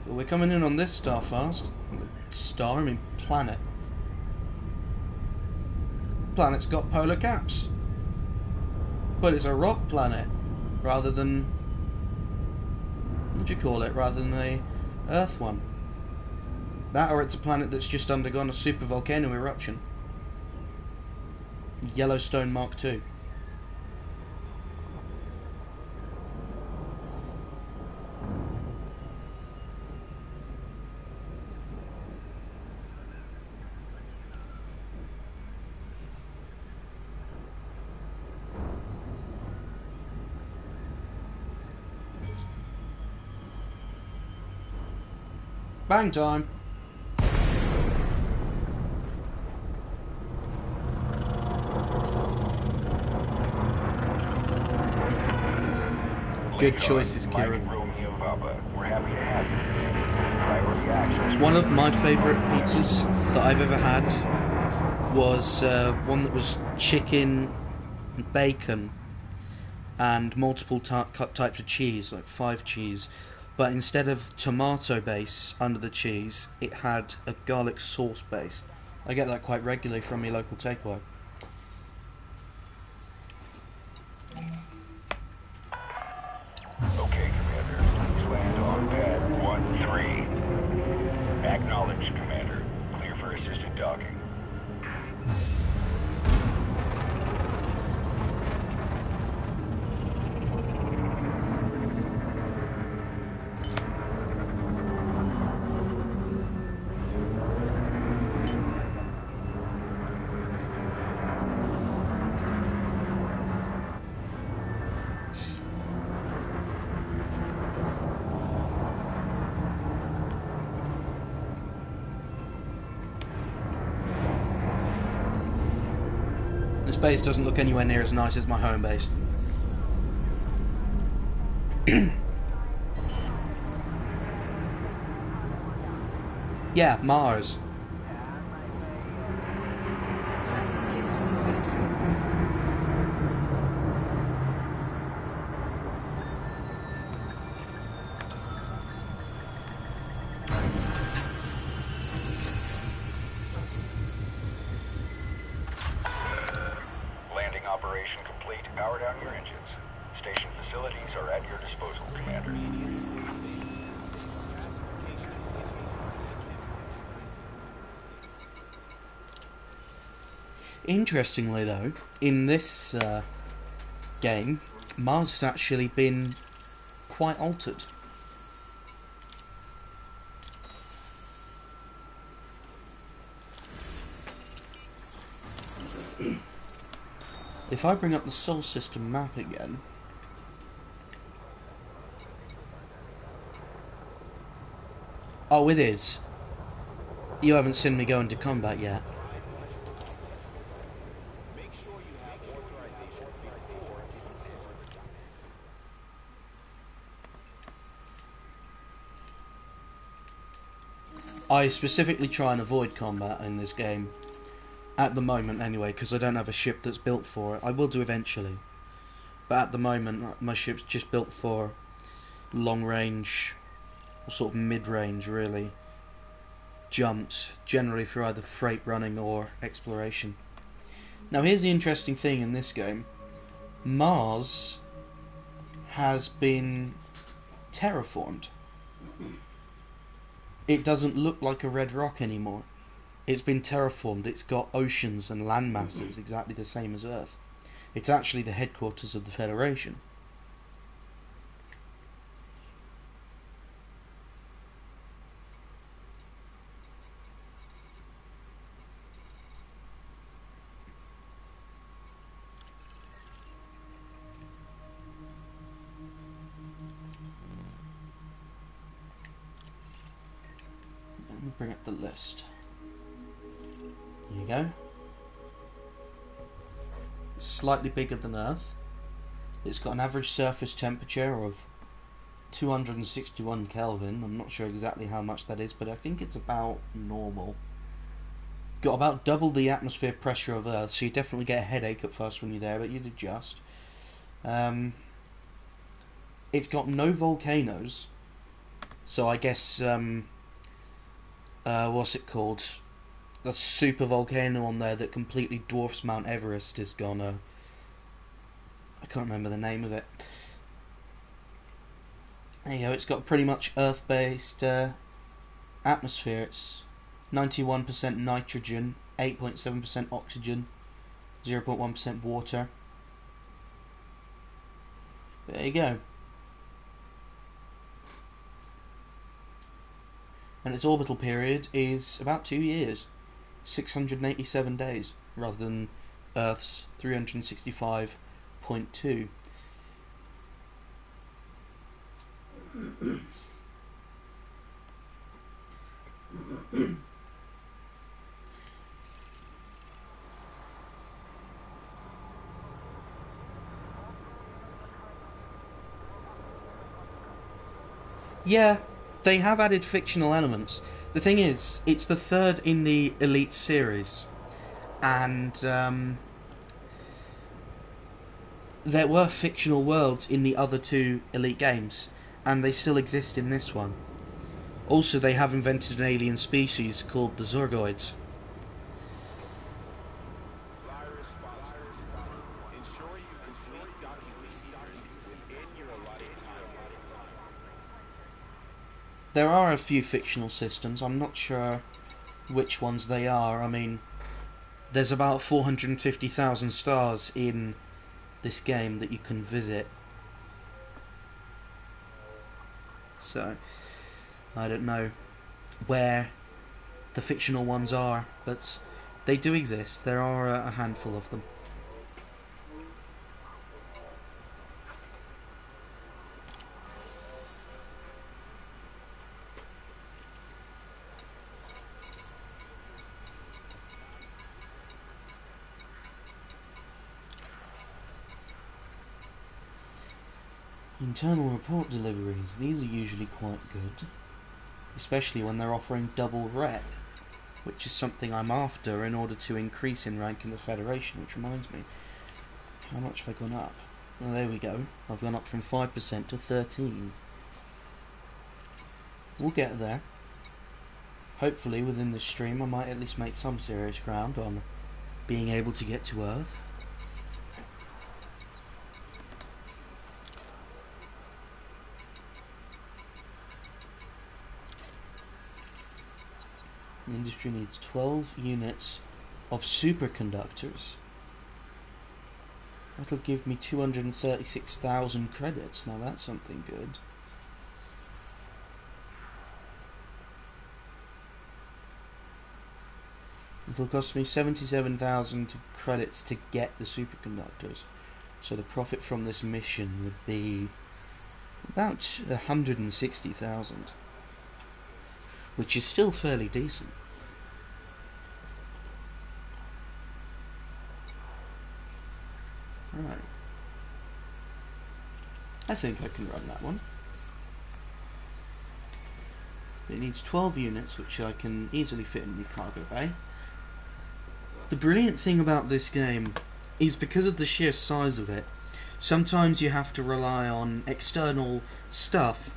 Speaker 1: But we're coming in on this star fast. Star, I mean planet. Planet's got polar caps. But it's a rock planet, rather than... what do you call it? Rather than a Earth one. That, or it's a planet that's just undergone a supervolcano eruption. Yellowstone Mark II. Bang time! Good choices, Kieran.
Speaker 2: We're happy to have you. Priority access.
Speaker 1: One of my favourite pizzas that I've ever had was one that was chicken, bacon, and multiple types of cheese, like 5 cheese. But instead of tomato base under the cheese, it had a garlic sauce base. I get that quite regularly from your local takeaway.
Speaker 2: Okay, Commander. Please land on pad 1-3. Acknowledged, Commander. Clear for assisted docking.
Speaker 1: This base doesn't look anywhere near as nice as my home base. Yeah, Mars.
Speaker 3: Landing gear deployed.
Speaker 2: Landing operation complete. Power down your engines. Station facilities are at your disposal, Commander.
Speaker 1: Interestingly though, in this game, Mars has actually been quite altered. If I bring up the Sol System map again... oh, it is. You haven't seen me go into combat yet. I specifically try and avoid combat in this game. At the moment anyway, because I don't have a ship that's built for it. I will do eventually. But at the moment, my ship's just built for long range, or sort of mid-range really, jumps, generally for either freight running or exploration. Now here's the interesting thing in this game. Mars has been terraformed. It doesn't look like a red rock anymore. It's been terraformed. It's got oceans and land masses exactly the same as Earth. It's actually the headquarters of the Federation. Let me bring up the list. There you go. It's slightly bigger than Earth. It's got an average surface temperature of 261 Kelvin. I'm not sure exactly how much that is, but I think it's about normal. Got about double the atmosphere pressure of Earth, so you definitely get a headache at first when you're there, but you'd adjust. It's got no volcanoes, so I guess what's it called? The super volcano on there that completely dwarfs Mount Everest is gonna I can't remember the name of it. There you go, it's got pretty much Earth-based atmosphere. It's 91% nitrogen, 8.7% oxygen, 0.1% water. There you go. And its orbital period is about 2 years, 687 days, rather than Earth's 365.2. Yeah, they have added fictional elements. The thing is, it's the third in the Elite series, and there were fictional worlds in the other two Elite games, and they still exist in this one. Also, they have invented an alien species called the Zergoids.
Speaker 5: Fly responsibly. Ensure you complete docking procedures within your allotted time.
Speaker 1: There are a few fictional systems. I'm not sure which ones they are. I mean, there's about 450,000 stars in this game that you can visit. So, I don't know where the fictional ones are, but they do exist. There are a handful of them. Internal report deliveries, these are usually quite good, especially when they're offering double rep, which is something I'm after in order to increase in rank in the Federation, which reminds me, how much have I gone up? Well, there we go, I've gone up from 5% to 13. We'll get there. Hopefully within this stream I might at least make some serious ground on being able to get to Earth. The industry needs 12 units of superconductors. That'll give me 236,000 credits. Now that's something good. It'll cost me 77,000 credits to get the superconductors. So the profit from this mission would be about 160,000. Which is still fairly decent. Right. I think I can run that one. It needs 12 units, which I can easily fit in the cargo bay. The brilliant thing about this game is because of the sheer size of it, sometimes you have to rely on external stuff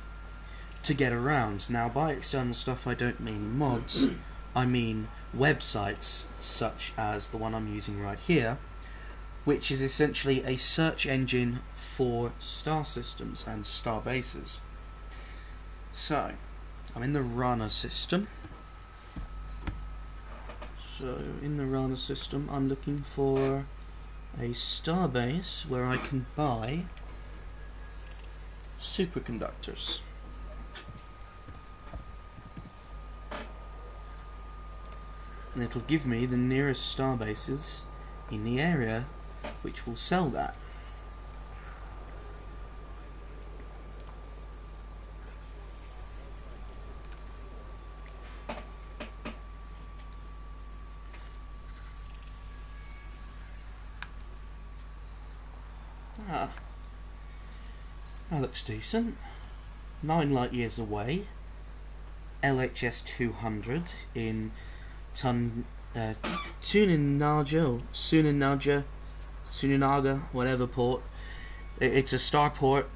Speaker 1: to get around. Now, by external stuff I don't mean mods, I mean websites such as the one I'm using right here, which is essentially a search engine for star systems and star bases. So, I'm in the Rana system. So, in the Rana system I'm looking for a star base where I can buy superconductors. And it'll give me the nearest star bases in the area which will sell that. Ah, that looks decent. 9 light years away. LHS 200 in Suninaga, whatever port. It's a star port,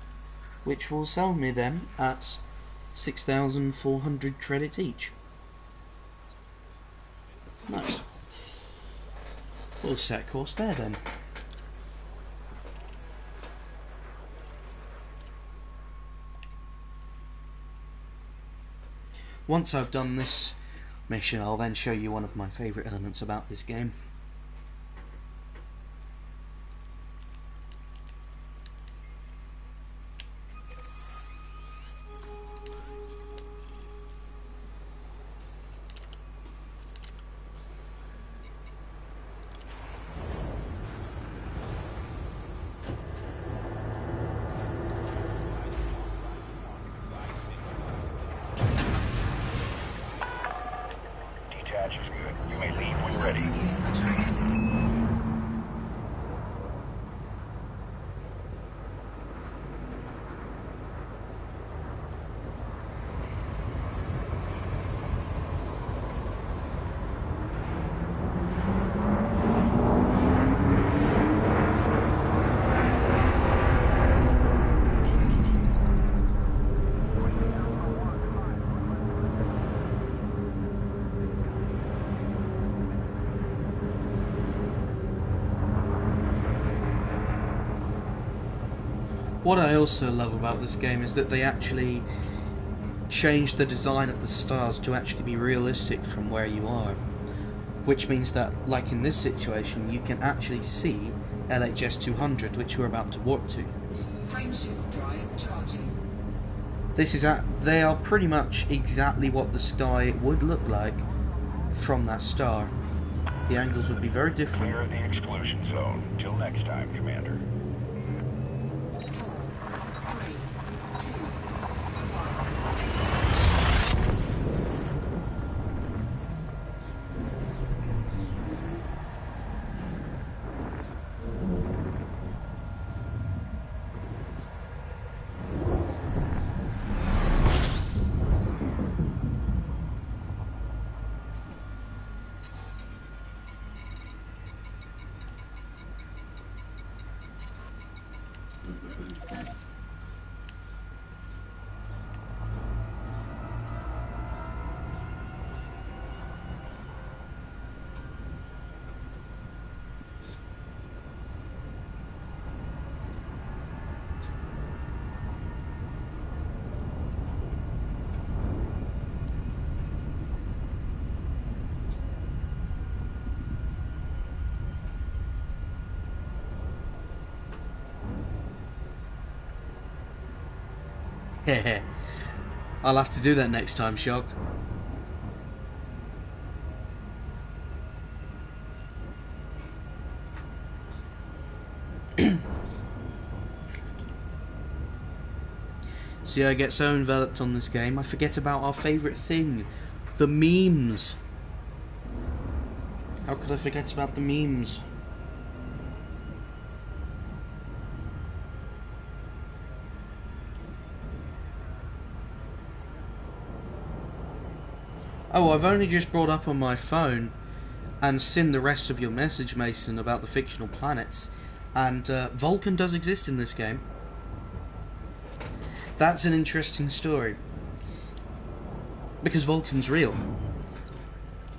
Speaker 1: which will sell me them at 6,400 credits each. Nice. We'll set course there then. Once I've done this mission, I'll then show you one of my favourite elements about this game.
Speaker 2: Detach is good. You may leave when ready.
Speaker 3: Landing gear retracted.
Speaker 1: What I also love about this game is that they actually changed the design of the stars to actually be realistic from where you are. Which means that, like in this situation, you can actually see LHS 200, which we're about to warp to.
Speaker 3: Frameshift drive charging.
Speaker 1: They are pretty much exactly what the sky would look like from that star. The angles would be very different.
Speaker 2: Clear the exclusion zone. Till next time, Commander.
Speaker 3: 4, 3, 2, 1.
Speaker 1: I'll have to do that next time, Shock. See, I get so enveloped on this game, I forget about our favourite thing, the memes. How could I forget about the memes? Oh, I've only just brought up on my phone and seen the rest of your message, Mason, about the fictional planets. And Vulcan does exist in this game. That's an interesting story. Because Vulcan's real.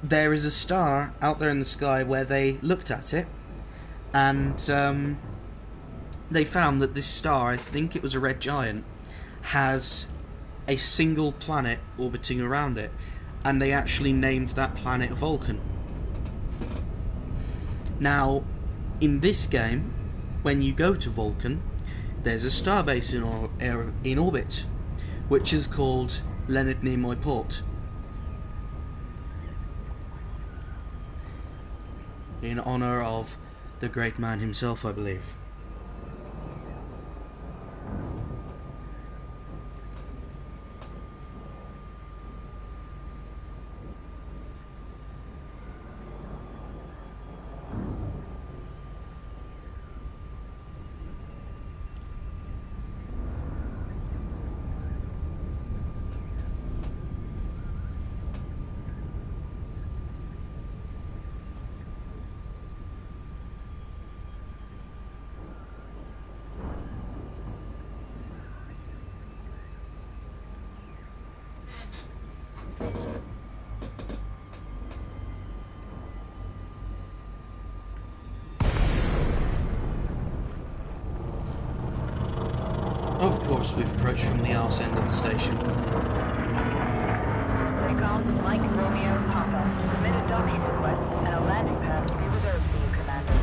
Speaker 1: There is a star out there in the sky where they looked at it. And they found that this star, I think it was a red giant, has a single planet orbiting around it. And they actually named that planet Vulcan. Now, in this game, when you go to Vulcan, there's a starbase in orbit, which is called Leonard Nimoy Port. In honour of the great man himself, I believe. Of course, we've approached from the arse end of the station.
Speaker 6: Southbound Mike Romeo Papa. Submit a docking request and a landing pad will be reserved for you, Commander.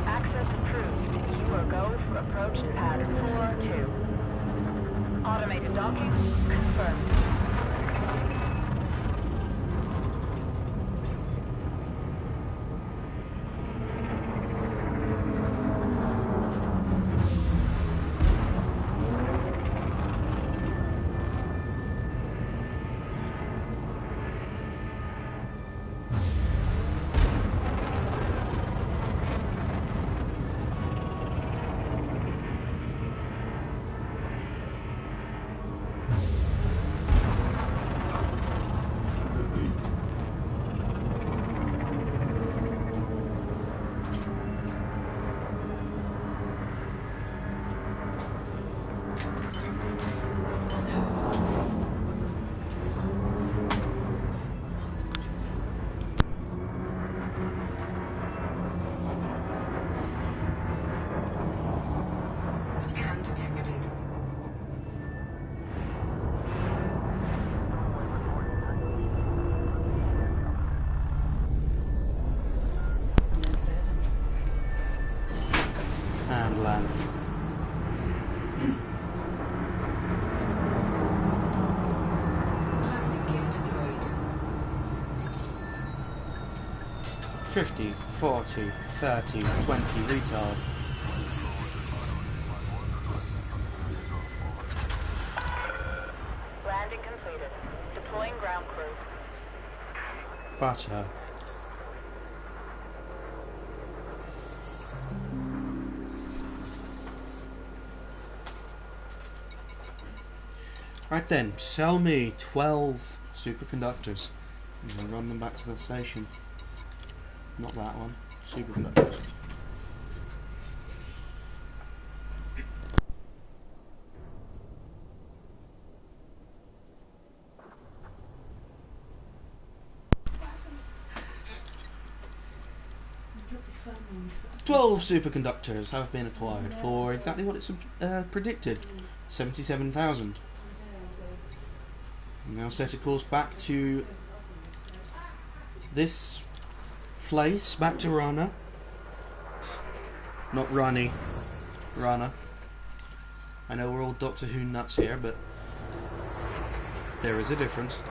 Speaker 6: Access approved. You are go for approach to pad 4-2. Automated docking confirmed.
Speaker 3: Scan detected.
Speaker 1: And land.
Speaker 3: Landing gear deployed.
Speaker 1: 50, 40, 30, 20, retard.
Speaker 6: Landing completed. Deploying ground crew.
Speaker 1: Butter. Right then, sell me 12 superconductors. I'm going to run them back to the station. Not that one. Superconductors.
Speaker 4: Drop your phone on.
Speaker 1: 12 superconductors have been acquired for exactly what it's predicted. 77,000. Now set a course back to this place, back to Rana. Not Rani. Rana. I know we're all Doctor Who nuts here, but there is a difference.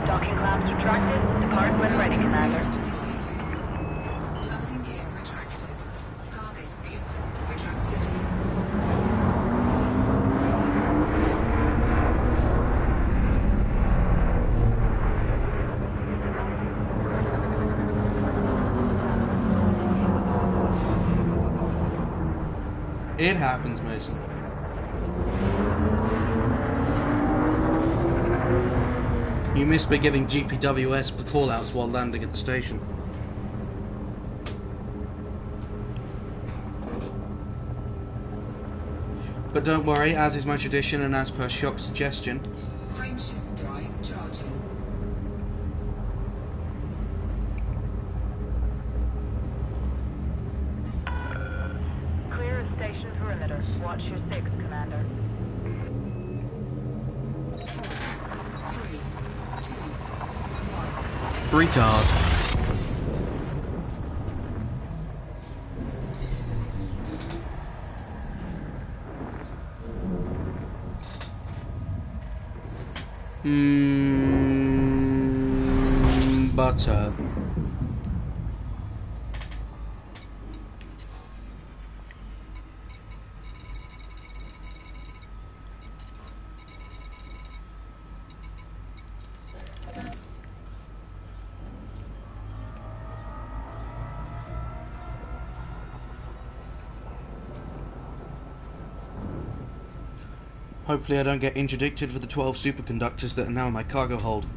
Speaker 6: Docking clamps retracted. Depart when ready, Commander.
Speaker 3: Deployed. Landing gear retracted. Cargo scoop retracted.
Speaker 1: It happens, Mason. You missed me giving GPWS the callouts while landing at the station. But don't worry, as is my tradition and as per Shock's suggestion,
Speaker 3: Frameshift drive charging.
Speaker 6: Clear of station perimeter. Watch your 6, Commander.
Speaker 3: 4, 3, 2, 1.
Speaker 1: retard. Butter. Hopefully I don't get interdicted for the 12 superconductors that are now in my cargo hold.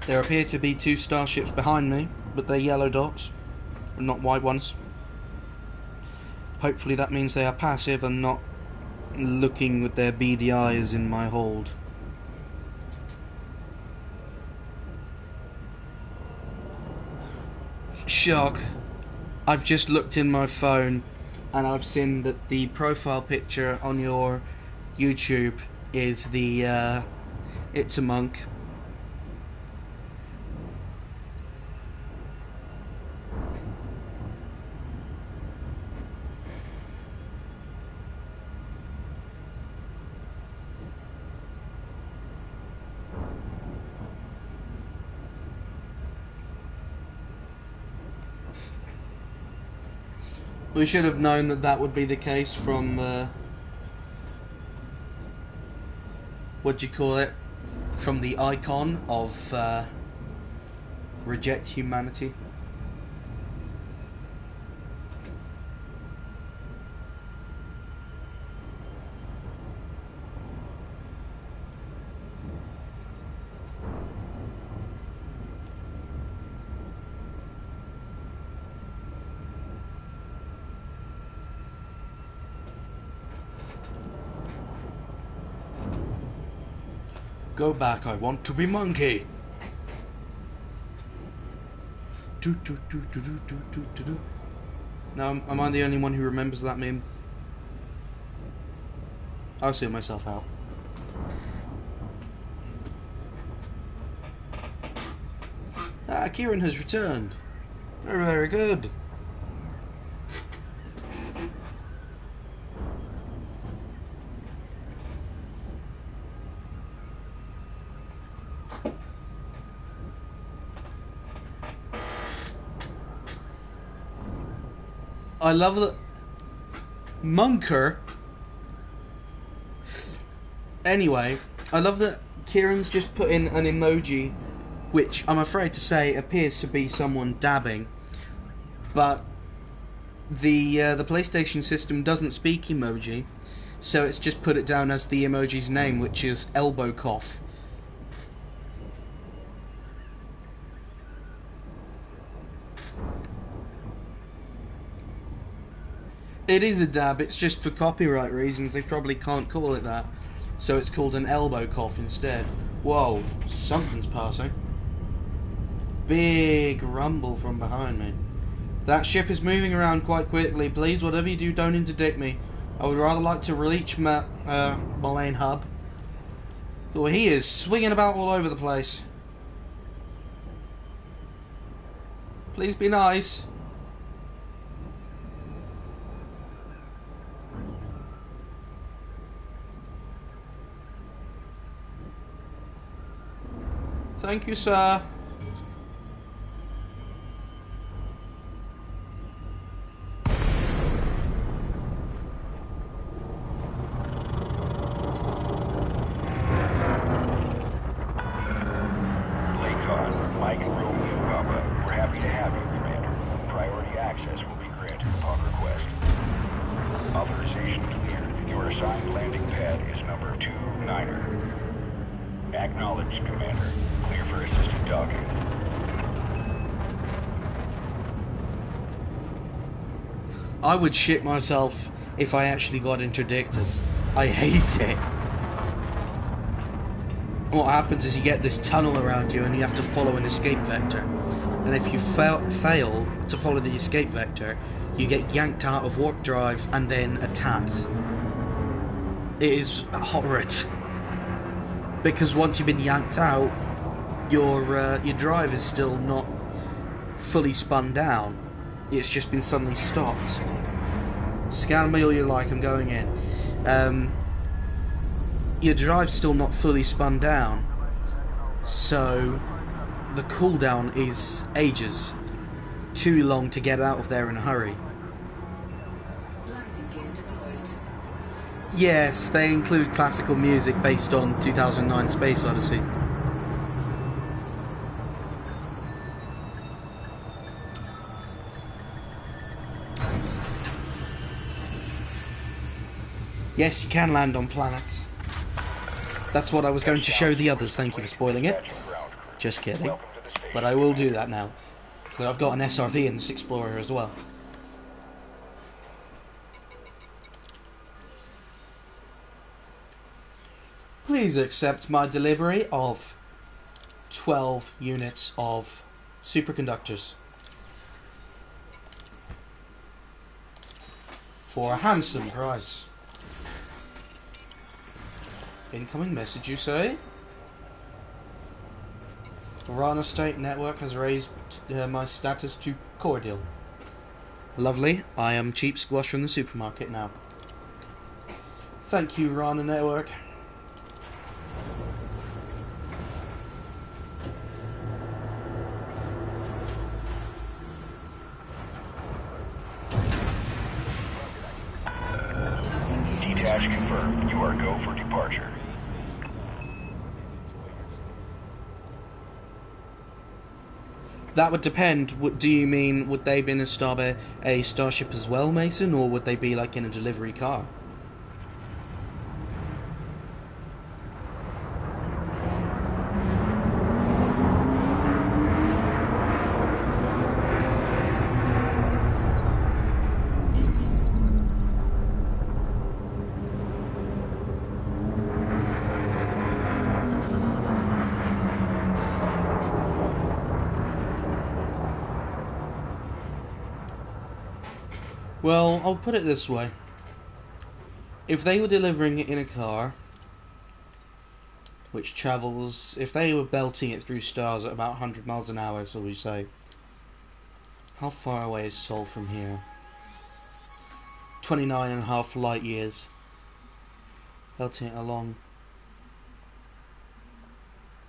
Speaker 1: There appear to be 2 starships behind me, but they're yellow dots, not white ones. Hopefully that means they are passive and not looking with their beady eyes in my hold. Shock. I've just looked in my phone and I've seen that the profile picture on your YouTube is the It's a Monk. We should have known that that would be the case from, what do you call it? From the icon of Reject Humanity. Go back, I want to be monkey. Now, am I the only one who remembers that meme? I'll see myself out. Ah, Kieran has returned. Very, very good. I love that Monker. Anyway, I love that Kieran's just put in an emoji, which I'm afraid to say appears to be someone dabbing, but the PlayStation system doesn't speak emoji, so it's just put it down as the emoji's name, which is elbow cough. It is a dab, it's just for copyright reasons, they probably can't call it that. So it's called an elbow cough instead. Whoa, something's passing. Big rumble from behind me. That ship is moving around quite quickly. Please, whatever you do, don't interdict me. I would rather like to reach Mullane Hub. So he is swinging about all over the place. Please be nice. Thank you, sir.
Speaker 2: Lakon, Mike Romeo Papa, we're happy to have you, Commander. Priority access will be granted upon request. Authorization cleared. Your assigned landing pad is number 29er. Acknowledged, Commander. Clear for assisted docking.
Speaker 1: I would shit myself if I actually got interdicted. I hate it. What happens is you get this tunnel around you and you have to follow an escape vector. And if you fail to follow the escape vector, you get yanked out of warp drive and then attacked. It is horrid. Because once you've been yanked out, your drive is still not fully spun down. It's just been suddenly stopped. Scan me all you like, I'm going in. Your drive's still not fully spun down, so the cooldown is ages. Too long to get out of there in a hurry.
Speaker 3: Landing gear deployed.
Speaker 1: Yes, they include classical music based on 2009 Space Odyssey. Yes, you can land on planets. That's what I was going to show the others, thank you for spoiling it. Just kidding.
Speaker 2: Welcome to the station.
Speaker 1: But I will do that now. But I've got an SRV in this Explorer as well. Please accept my delivery of 12 units of superconductors for a handsome price. Incoming message, you say? Rana State Network has raised my status to cordial. Lovely. I am cheap squash from the supermarket now. Thank you, Rana Network.
Speaker 3: Landing gear
Speaker 2: Detach confirmed. You are go for departure.
Speaker 1: That would depend. What do you mean? Would they be in a starship as well, Mason, or would they be like in a delivery car? Well, I'll put it this way. If they were delivering it in a car, which travels, if they were belting it through stars at about 100 miles an hour, so we say, how far away is Sol from here? 29.5 light years. Belting it along.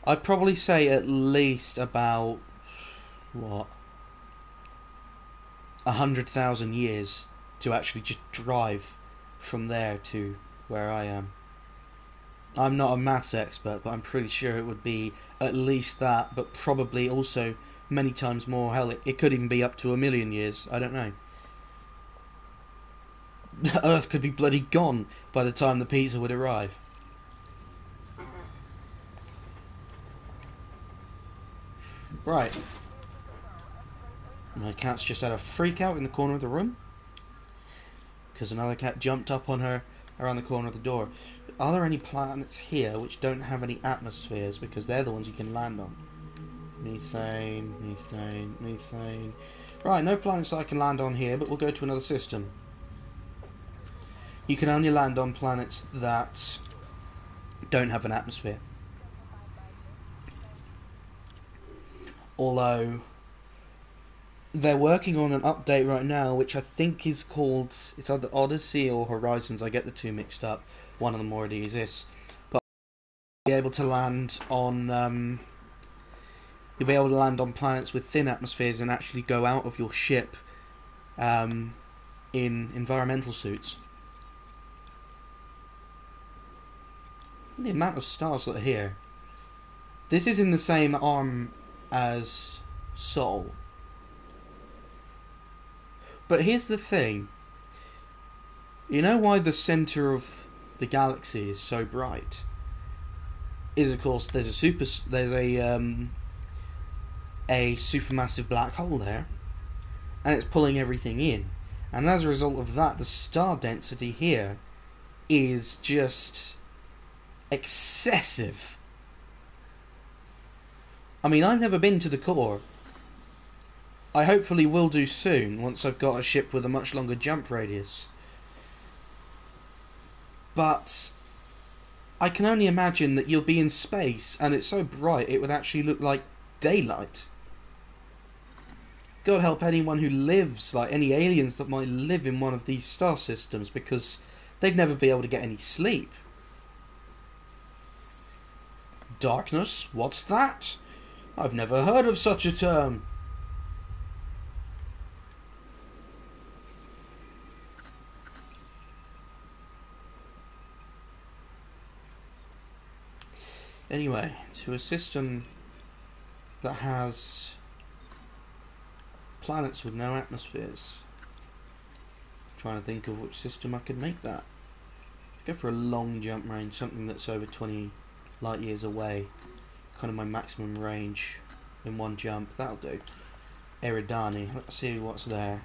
Speaker 1: I'd probably say at least about, what? 100,000 years to actually just drive from there to where I am. I'm not a maths expert, but I'm pretty sure it would be at least that, but probably also many times more. Hell, it could even be up to 1,000,000 years. I don't know. Earth could be bloody gone by the time the pizza would arrive. Right. My cat's just had a freak out in the corner of the room because another cat jumped up on her around the corner of the door. Are there any planets here which don't have any atmospheres? Because they're the ones you can land on. Methane, methane, methane. Right, no planets that I can land on here, but we'll go to another system. You can only land on planets that don't have an atmosphere. Although they're working on an update right now, which I think is called, it's either Odyssey or Horizons. I get the two mixed up. One of them already exists. But you'll be able to land on planets with thin atmospheres and actually go out of your ship in environmental suits. The amount of stars that are here. This is in the same arm as Sol. But here's the thing. You know why the centre of the galaxy is so bright? Is of course there's a supermassive black hole there, and it's pulling everything in. And as a result of that, the star density here is just excessive. I mean, I've never been to the core. I hopefully will do soon, once I've got a ship with a much longer jump radius. But I can only imagine that you'll be in space, and it's so bright it would actually look like daylight. God help anyone who lives, like any aliens that might live in one of these star systems, because they'd never be able to get any sleep. Darkness? What's that? I've never heard of such a term. Anyway, to a system that has planets with no atmospheres. I'm trying to think of which system I could make that. Go for a long jump range, something that's over 20 light years away. kind of my maximum range in one jump. That'll do. Eridani. Let's see what's there.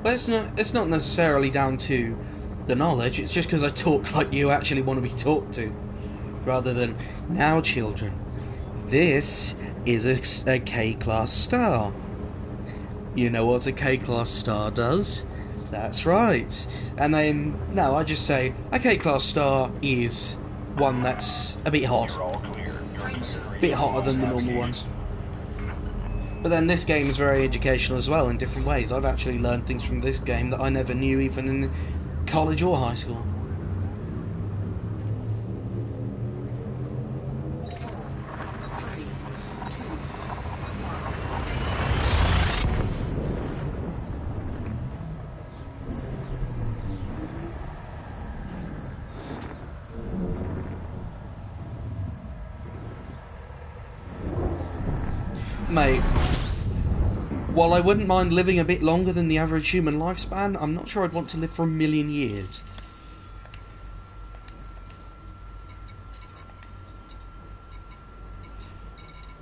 Speaker 1: But it's not necessarily down to the knowledge, it's just because I talk like you actually want to be talked to. Rather than, now children, this is a K-class star. You know what a K-class star does? That's right. And then, no, I just say, a K-class star is one that's a bit hot.
Speaker 2: You're all clear.
Speaker 1: A bit hotter than the normal ones. But then this game is very educational as well in different ways. I've actually learned things from this game that I never knew even in college or high school.
Speaker 3: 4, 3, 2, 1.
Speaker 1: Mate, while I wouldn't mind living a bit longer than the average human lifespan, I'm not sure I'd want to live for 1,000,000 years.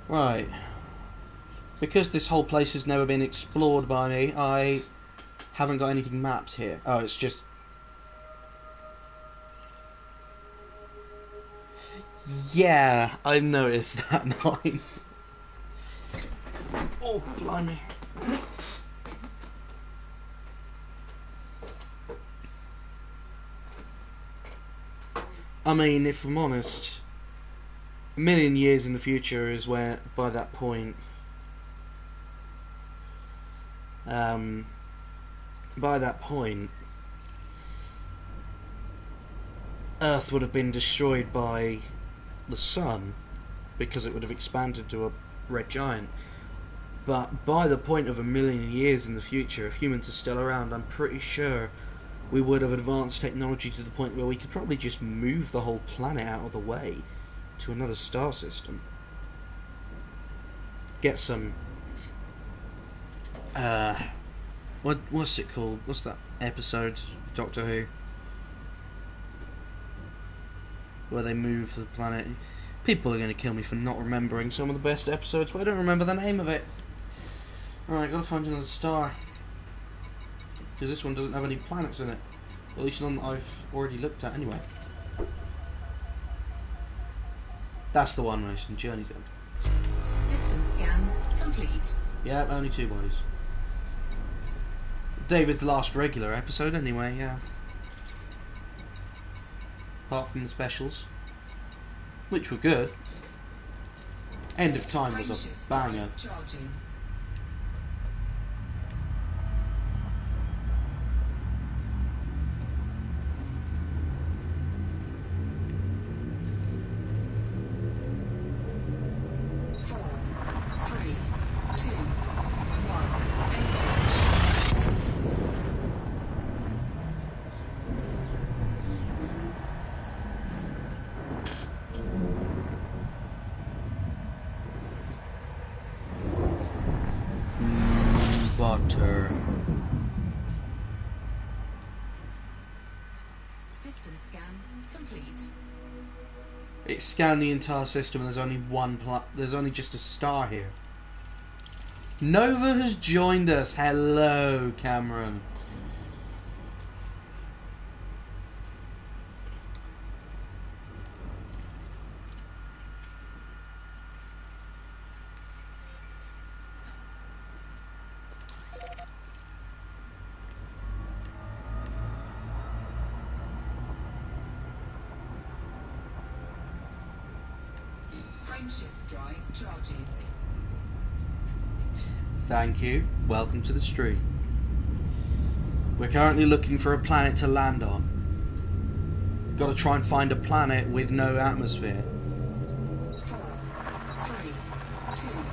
Speaker 1: Right. Because this whole place has never been explored by me, I haven't got anything mapped here. Oh, it's just... Yeah, I've noticed that, mine. Oh, blimey. I mean, if I'm honest, 1,000,000 years in the future is where, by that point, Earth would have been destroyed by the sun, because it would have expanded to a red giant. But by the point of 1,000,000 years in the future, if humans are still around, I'm pretty sure we would have advanced technology to the point where we could probably just move the whole planet out of the way to another star system. Get some... what's it called? What's that episode of Doctor Who? Where they move the planet. People are going to kill me for not remembering some of the best episodes, but I don't remember the name of it. Right, gotta find another star. Because this one doesn't have any planets in it. At least none that I've already looked at anyway. That's the one, Mason. Journey's End.
Speaker 3: System scan complete.
Speaker 1: Yeah, only 2 bodies. David's last regular episode anyway, yeah. Apart from the specials. Which were good. End of Time was a banger.
Speaker 3: Charging.
Speaker 1: Butter.
Speaker 3: System scan complete.
Speaker 1: It scanned the entire system and there's only there's only just a star here. Nova has joined us. Hello, Cameron.
Speaker 3: Frameshift drive charging.
Speaker 1: Thank you. Welcome to the stream. We're currently looking for a planet to land on. Got to try and find a planet with no atmosphere.
Speaker 3: 4, 3, 2, 1.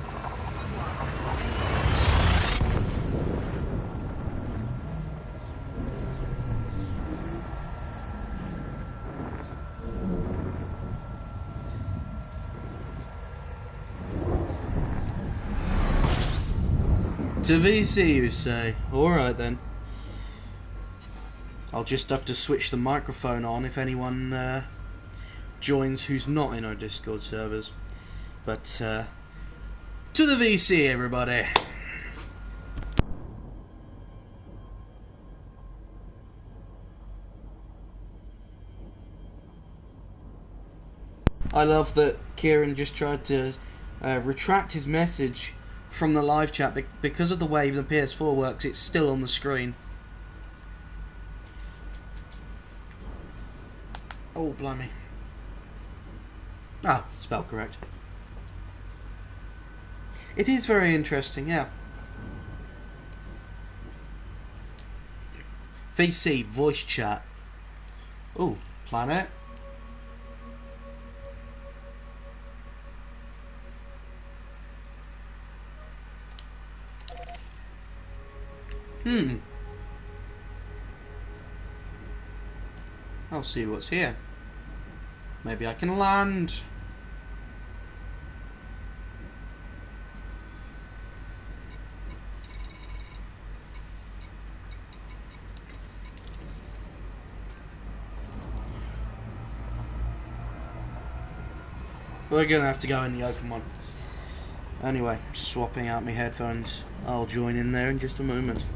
Speaker 1: To VC, you say? Alright then. I'll just have to switch the microphone on if anyone joins who's not in our Discord servers. But, to the VC, everybody! I love that Kieran just tried to retract his message from the live chat because of the way the PS4 works. It's still on the screen. Oh, blimey. Ah, spelled correct. It is very interesting, yeah. VC, voice chat. Oh, planet. I'll see what's here. Maybe I can land. We're gonna have to go in the open one. Anyway, swapping out my headphones. I'll join in there in just a moment.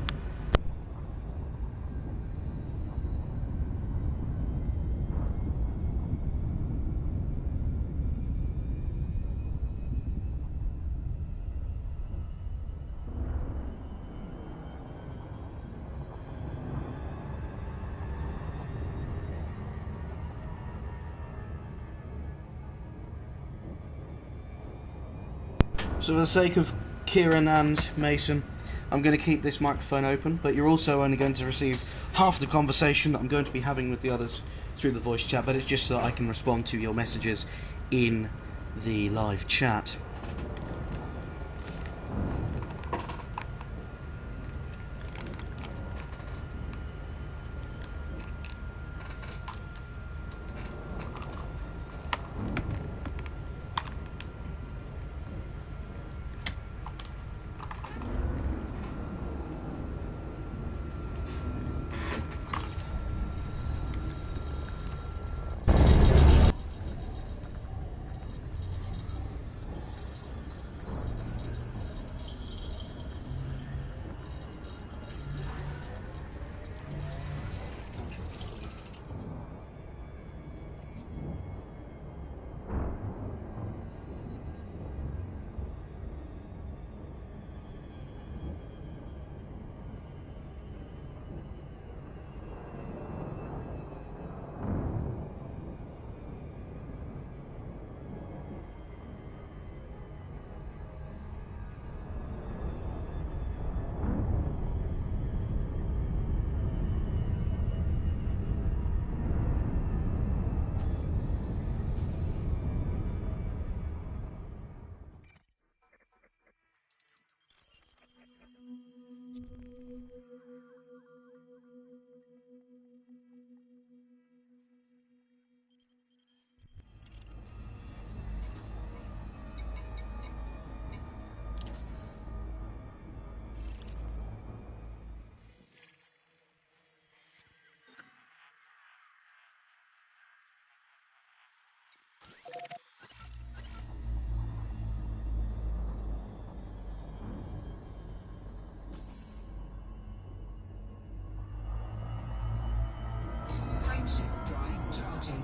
Speaker 1: So for the sake of Kieran and Mason, I'm going to keep this microphone open, but you're also only going to receive half the conversation that I'm going to be having with the others through the voice chat, but it's just so that I can respond to your messages in the live chat.
Speaker 3: Frameshift drive charging.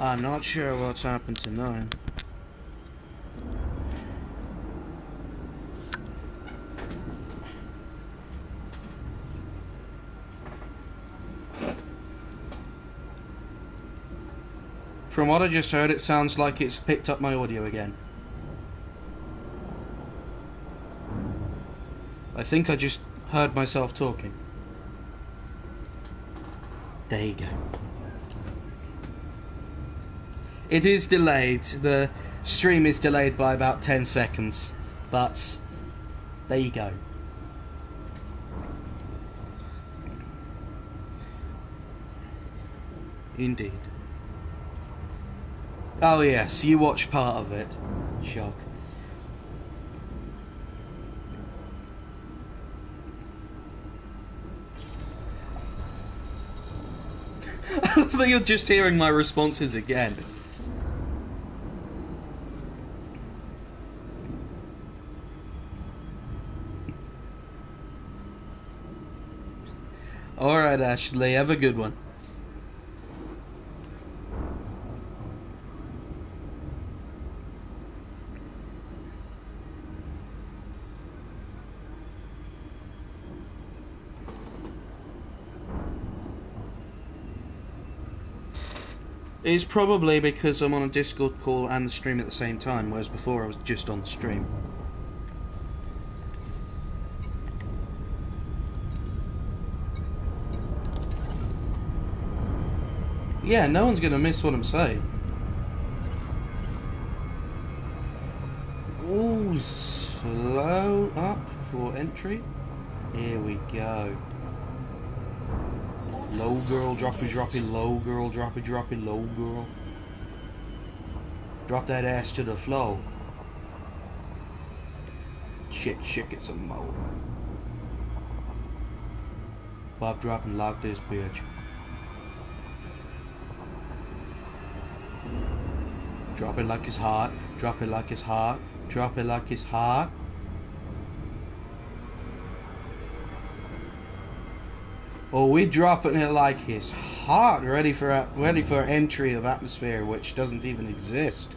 Speaker 1: I'm not sure what's happened to 9. From what I just heard, it sounds like it's picked up my audio again. I think I just heard myself talking. There you go. It is delayed. The stream is delayed by about 10 seconds. But there you go. Indeed. Oh yes, you watched part of it. Shock. I love that you're just hearing my responses again. Alright, Ashley, have a good one. It's probably because I'm on a Discord call and the stream at the same time, whereas before I was just on the stream. Yeah, no one's gonna miss what I'm saying. Ooh, slow up for entry. Here we go. Low girl, droppy, droppy, low girl, droppy, droppy, low girl. Drop that ass to the floor. Shake it some more. Pop dropping like this, bitch. Drop it like it's hot. Drop it like it's hot. Drop it like it's hot. Oh, we're dropping it like it's hot, ready for entry of atmosphere, which doesn't even exist.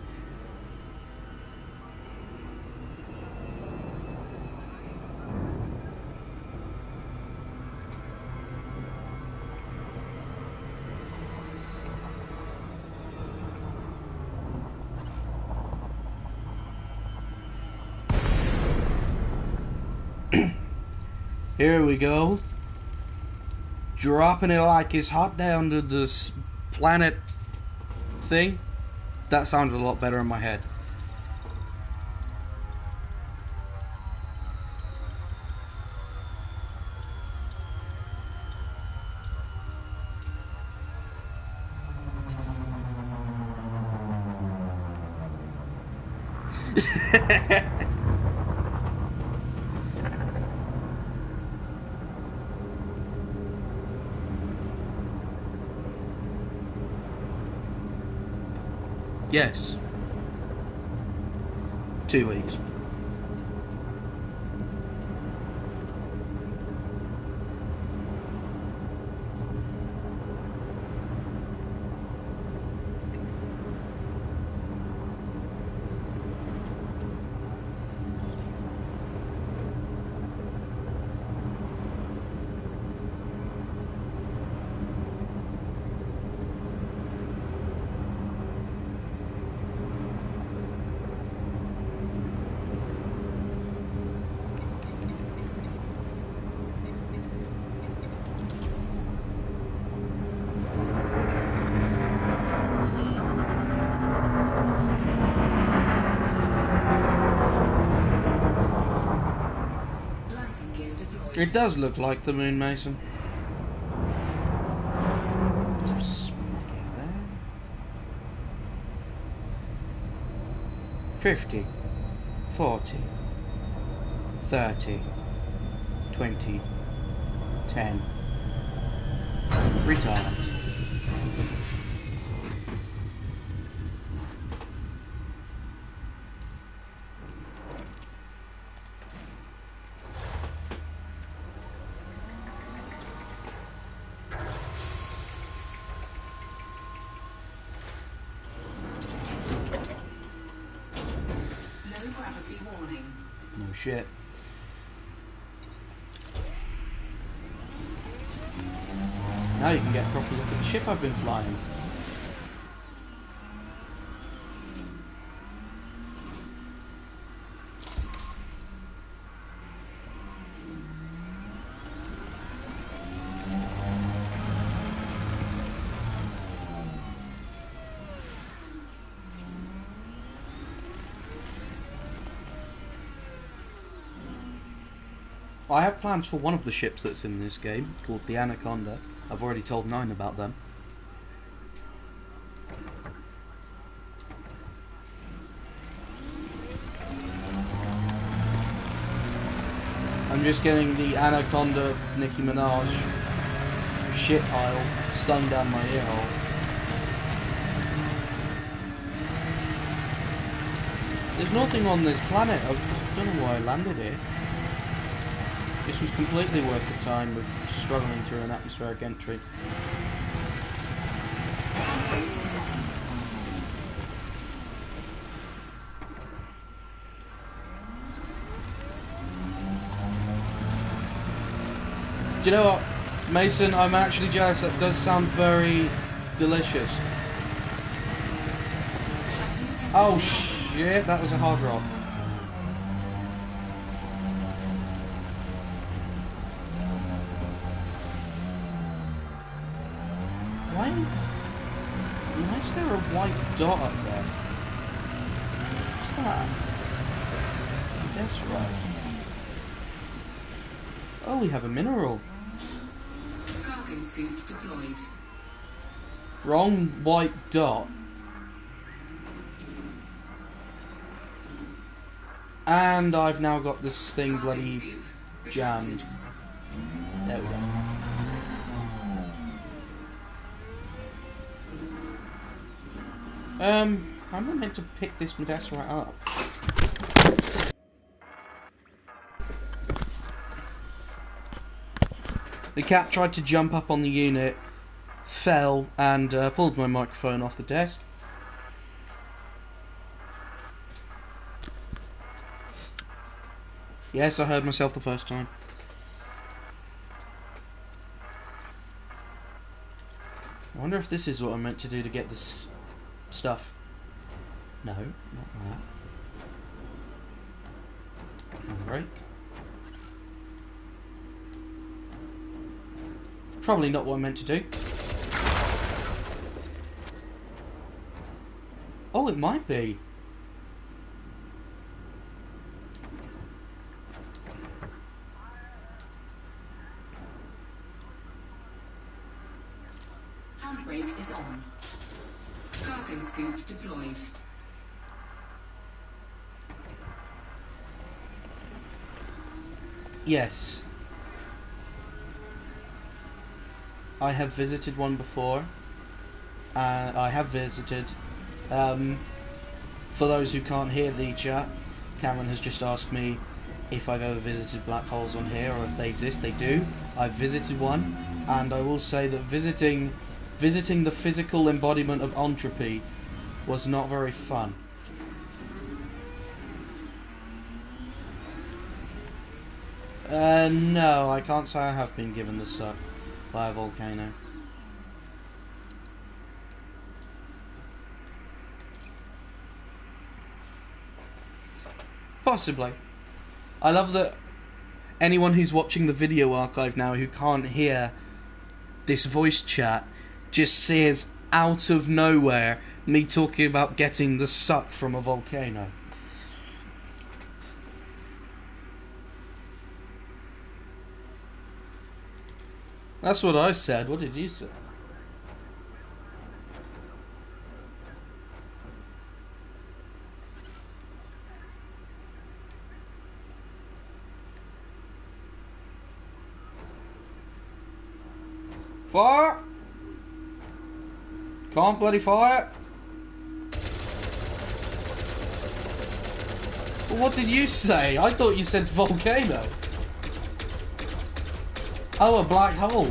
Speaker 1: Here we go. Dropping it like it's hot down to this planet thing. That sounded a lot better in my head. Yes. 2 weeks. It does look like the Moon Mason. Bit of smoke out there. 50, 40, 30, 20, 10. Retard. shit. Now you can get a proper look at the ship I've been flying. I have plans for one of the ships that's in this game, called the Anaconda. I've already told Nine about them. I'm just getting the Anaconda Nicki Minaj shit pile slung down my ear hole. There's nothing on this planet. I don't know why I landed here. This was completely worth the time of struggling through an atmospheric entry. Do you know what, Mason? I'm actually jealous. That does sound very delicious. Oh shit, that was a hard rock. Why is there a white dot up there? What's that? That's right. Oh, we have a mineral.
Speaker 3: Cargo scoop deployed.
Speaker 1: Wrong white dot. And I've now got this thing bloody jammed. There we go. How am I meant to pick this Medesserite up? The cat tried to jump up on the unit, fell, and pulled my microphone off the desk. Yes, I heard myself the first time. I wonder if this is what I'm meant to do to get this stuff. No, not that. Break. Probably not what I meant to do. Oh, it might be.
Speaker 3: Handbrake is on. Cargo scoop deployed.
Speaker 1: Yes. I have visited one before. I have visited. For those who can't hear the chat, Cameron has just asked me if I've ever visited black holes on here or if they exist. They do. I've visited one, and I will say that visiting the physical embodiment of entropy was not very fun. No, I can't say I have been given the suck by a volcano. Possibly. I love that anyone who's watching the video archive now who can't hear this voice chat just sees out of nowhere me talking about getting the suck from a volcano. That's what I said. What did you say? Fire! Can't bloody fire! Well, what did you say? I thought you said volcano. Oh, a black hole.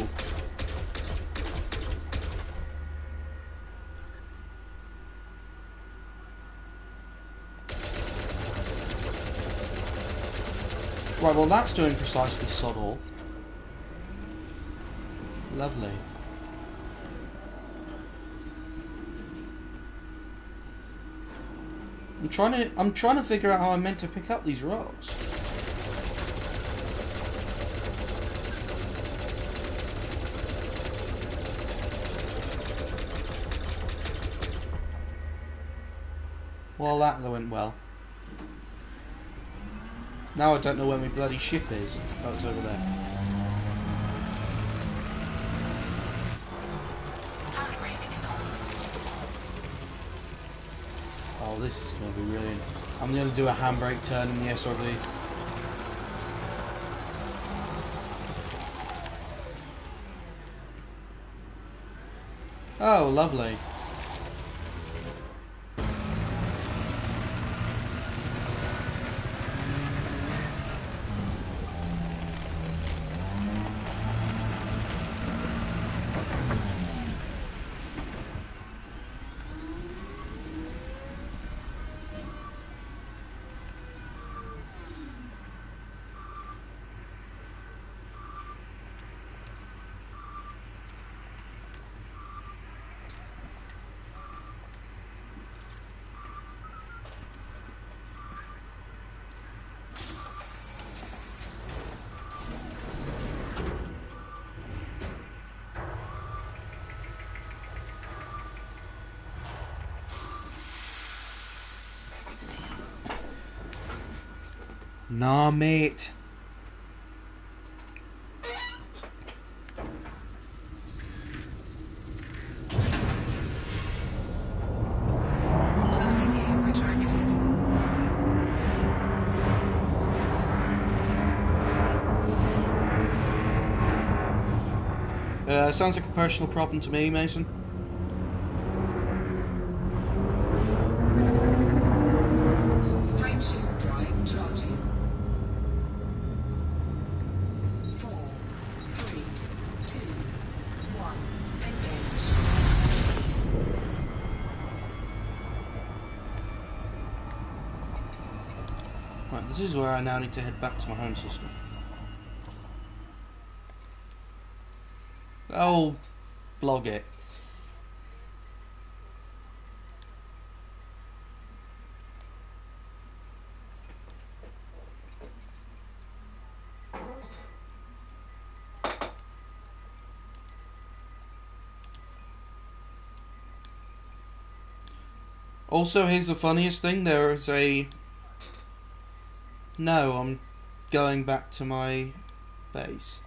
Speaker 1: Right, well that's doing precisely sod all. Lovely. I'm trying to figure out how I'm meant to pick up these rocks. Well, that went well. Now I don't know where my bloody ship is. Oh, it's over there.
Speaker 3: Handbrake is on.
Speaker 1: Oh, this is going to be brilliant. I'm going to do a handbrake turn in the SRV. Oh, lovely. Nah, mate.
Speaker 3: Landing gear retracted.
Speaker 1: Sounds like a personal problem to me, Mason.
Speaker 3: Frameshift drive charging. 4, 3, 2, 1. Engage.
Speaker 1: Right, this is where I now need to head back to my home system. Oh, blog it. Also, here's the funniest thing, there is a... No, I'm going back to my base.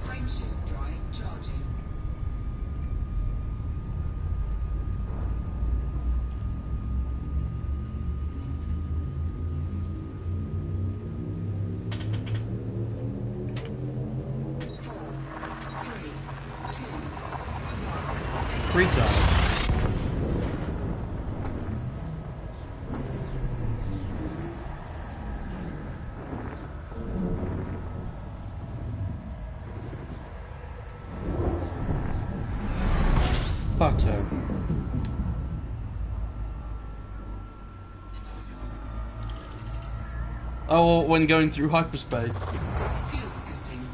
Speaker 3: Frameshift drive charging.
Speaker 1: Retard. Butter. Oh, when going through hyperspace.
Speaker 3: Fuel scooping.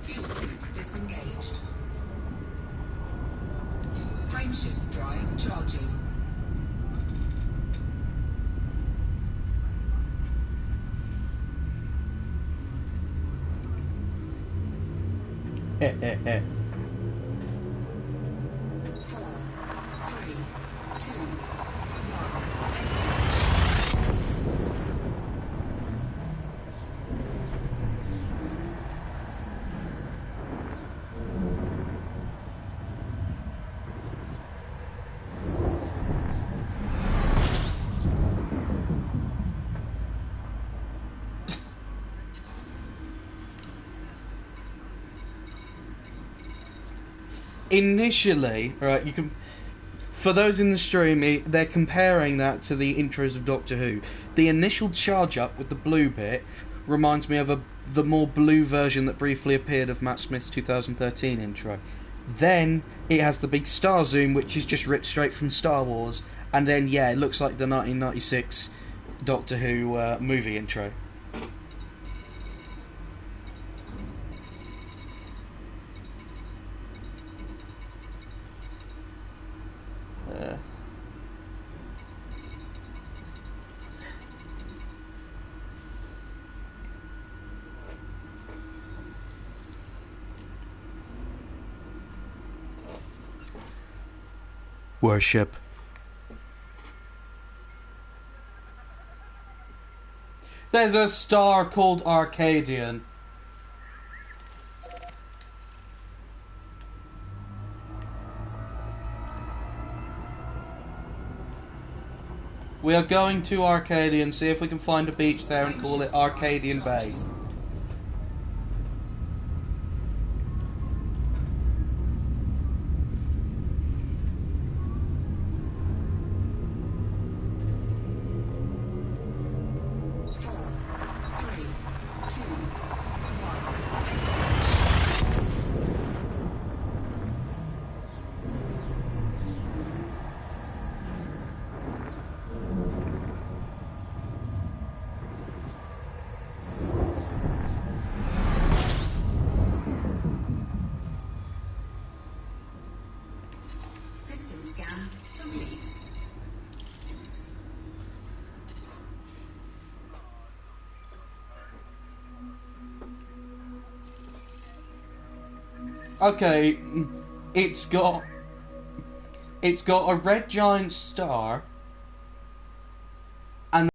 Speaker 3: Fuel scoop disengaged. Frameshift drive charging.
Speaker 1: Heh heh heh.
Speaker 3: 4, 3, 2, 1.
Speaker 1: initially, right, you can... For those in the stream, they're comparing that to the intros of Doctor Who. The initial charge up with the blue bit reminds me of the more blue version that briefly appeared of Matt Smith's 2013 intro. Then it has the big star zoom, which is just ripped straight from Star Wars. And then, yeah, it looks like the 1996 Doctor Who movie intro. Worship. There's a star called Arcadian. We are going to Arcadian, see if we can find a beach there and call it Arcadian Bay. Okay, it's got a red giant star, and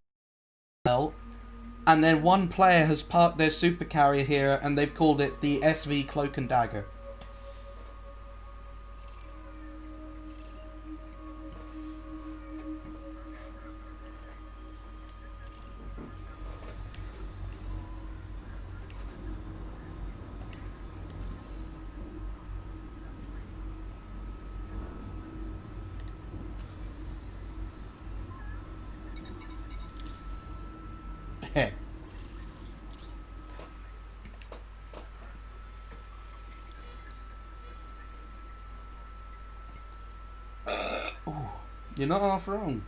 Speaker 1: then one player has parked their super carrier here, and they've called it the SV Cloak and Dagger. You're not half wrong.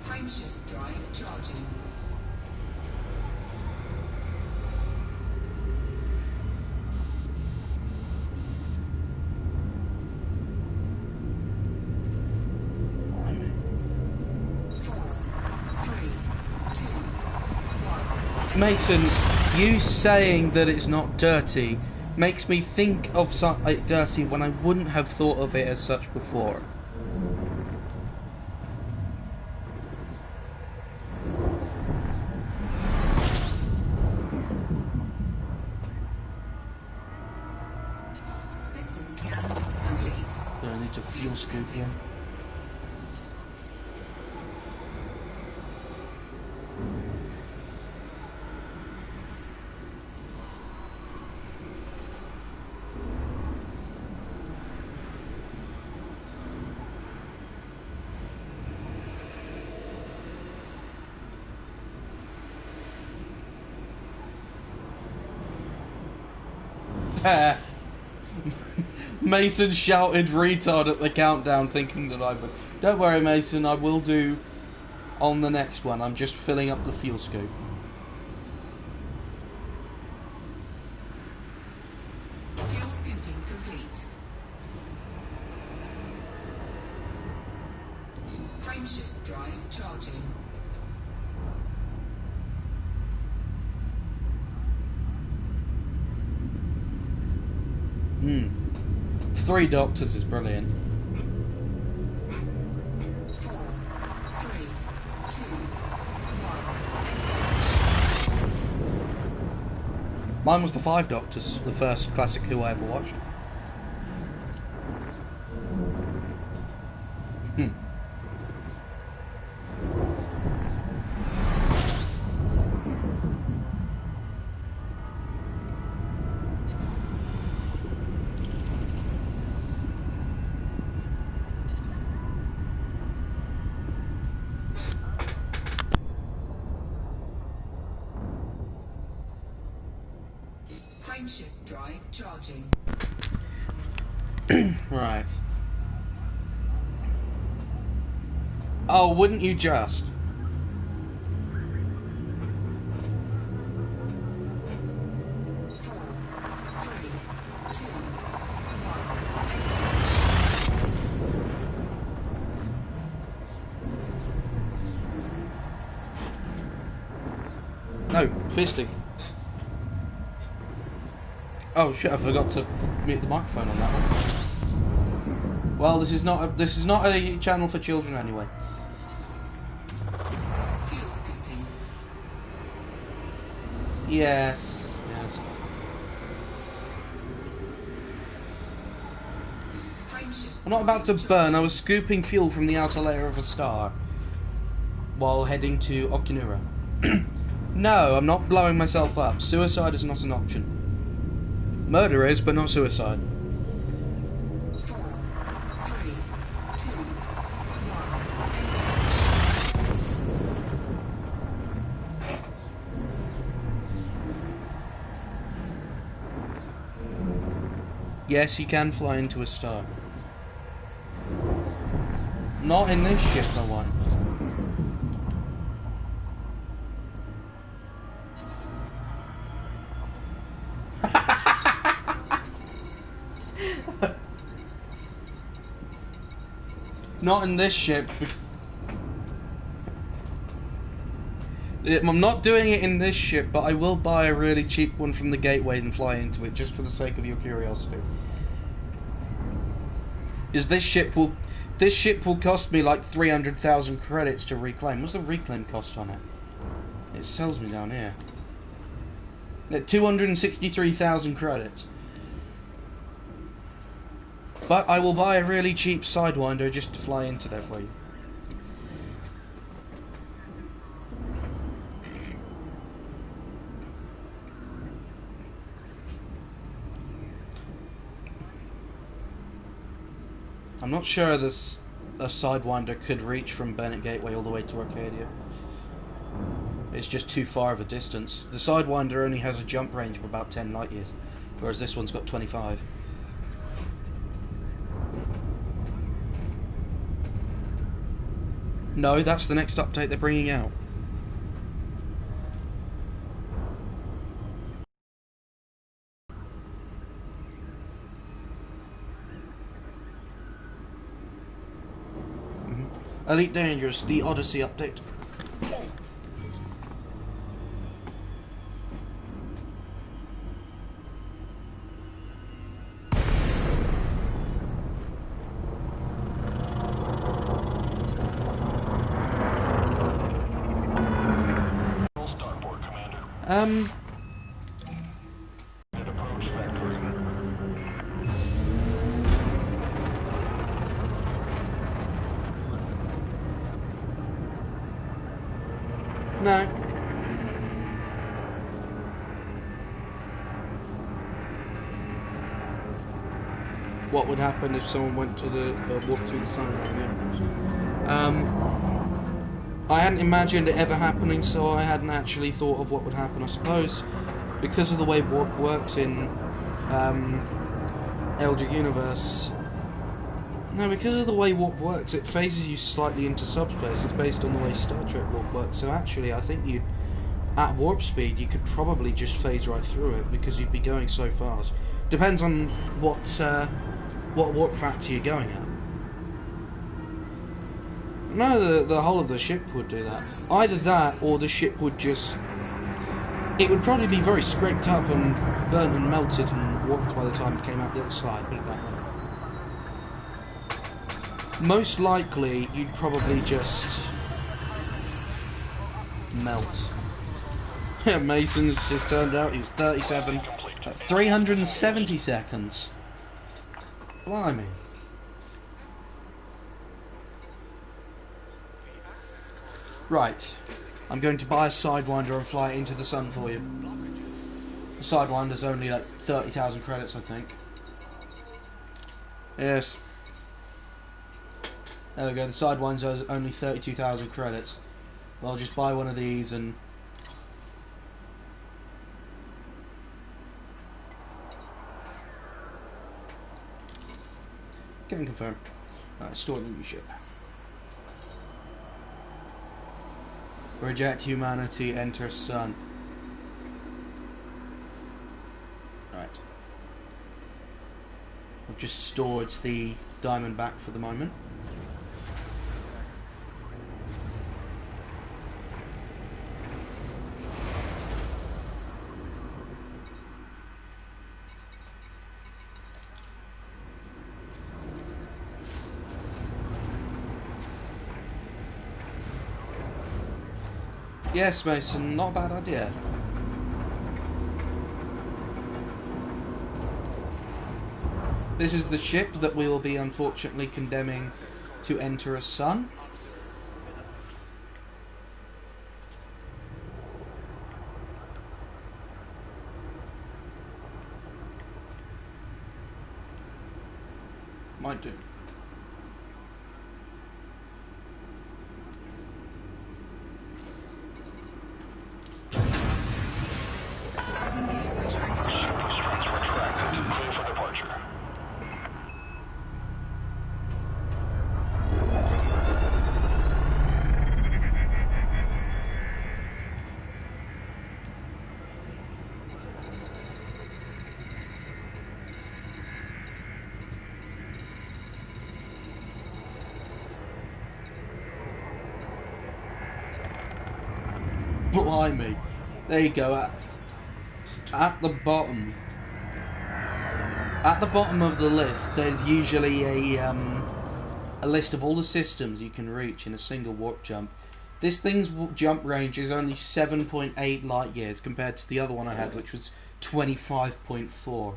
Speaker 3: Frameshift drive charging.
Speaker 1: Mason, you saying that it's not dirty makes me think of it dirty when I wouldn't have thought of it as such before. fuel scoop here. Mason shouted retard at the countdown thinking that I would. Don't worry, Mason, I will do on the next one. I'm just filling up the fuel scoop.
Speaker 3: Fuel scooping complete. Frameshift drive charging.
Speaker 1: Hmm. 3 doctors is brilliant.
Speaker 3: 4, 3, 2, 1.
Speaker 1: Mine was the 5 doctors, the first classic Who I ever watched.
Speaker 3: Frameshift drive charging.
Speaker 1: Right. Oh, wouldn't you just? No, fisting. Oh shit! I forgot to mute the microphone on that one. Well, this is not a channel for children anyway.
Speaker 3: Fuel scooping.
Speaker 1: Yes, yes.
Speaker 3: Frameshift.
Speaker 1: I'm not about to burn. I was scooping fuel from the outer layer of a star while heading to Okinura. No, I'm not blowing myself up. Suicide is not an option. Murder is, but not suicide.
Speaker 3: 4, 3, 2, 1.
Speaker 1: Yes, you can fly into a star. Not in this ship, I won't. Not in this ship. I'm not doing it in this ship, but I will buy a really cheap one from the Gateway and fly into it, just for the sake of your curiosity. Because this ship will cost me like 300,000 credits to reclaim. What's the reclaim cost on it? It sells me down here. 263,000 credits. But I will buy a really cheap Sidewinder just to fly into there for you. I'm not sure a Sidewinder could reach from Bennett Gateway all the way to Arcadia. It's just too far of a distance. The Sidewinder only has a jump range of about 10 light years, whereas this one's got 25. No, that's the next update they're bringing out. Elite Dangerous, the Odyssey update.
Speaker 2: Starboard, Commander. And approach vector.
Speaker 1: No. What would happen if someone went to the walk through the sun? I hadn't imagined it ever happening, so I hadn't actually thought of what would happen. I suppose because of the way warp works in Eldritch Universe. No, because of the way warp works, it phases you slightly into subspace. It's based on the way Star Trek warp works. So actually, I think you, at warp speed, you could probably just phase right through it because you'd be going so fast. Depends on what warp factor you're going at. No, the whole of the ship would do that. Either that, or the ship would just... It would probably be very scraped up and burnt and melted and warped by the time it came out the other side, put it that way. Most likely, you'd probably just... melt. Mason's just turned out, he was 37 at 370 seconds. Blimey. Right, I'm going to buy a Sidewinder and fly it into the sun for you. The Sidewinder's only like 30,000 credits, I think. Yes. There we go, the Sidewinder's only 32,000 credits. Well, I'll just buy one of these and... Can confirm. Alright, store the new ship. Reject humanity, enter sun. Right. I've just stored the diamond back for the moment. Yes, Mason, not a bad idea. This is the ship that we will be unfortunately condemning to enter a sun. Might do. Blimey. There you go. At the bottom. At the bottom of the list, there's usually a list of all the systems you can reach in a single warp jump. This thing's jump range is only 7.8 light years compared to the other one I had, which was 25.4.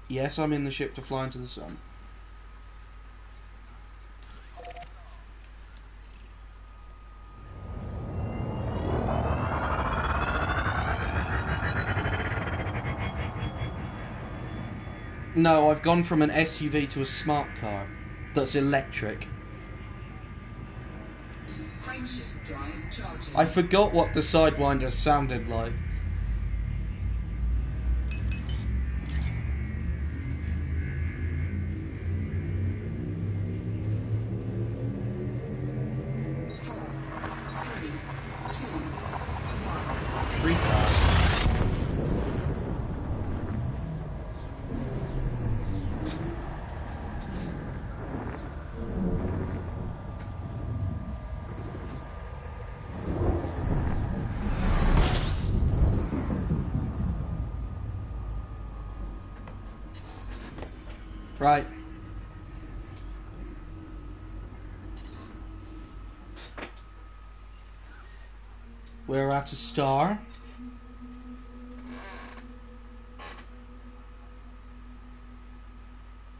Speaker 1: Yes, I'm in the ship to fly into the sun. No, I've gone from an SUV to a smart car that's electric.
Speaker 3: Frameshift drive charging.
Speaker 1: I forgot what the Sidewinder sounded like. Retard. Right. We're at a star.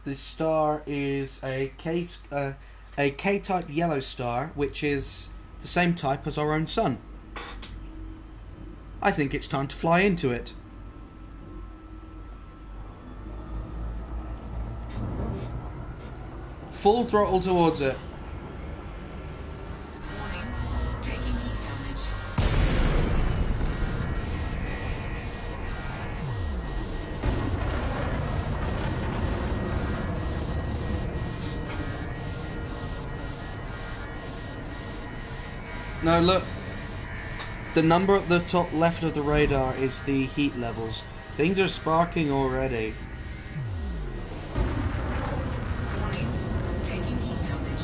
Speaker 1: This star is a a K-type yellow star, which is the same type as our own sun. I think it's time to fly into it. Full throttle towards it.
Speaker 3: Warning. Taking heat damage.
Speaker 1: No, look. The number at the top left of the radar is the heat levels. Things are sparking already.
Speaker 3: Warning. Taking heat damage.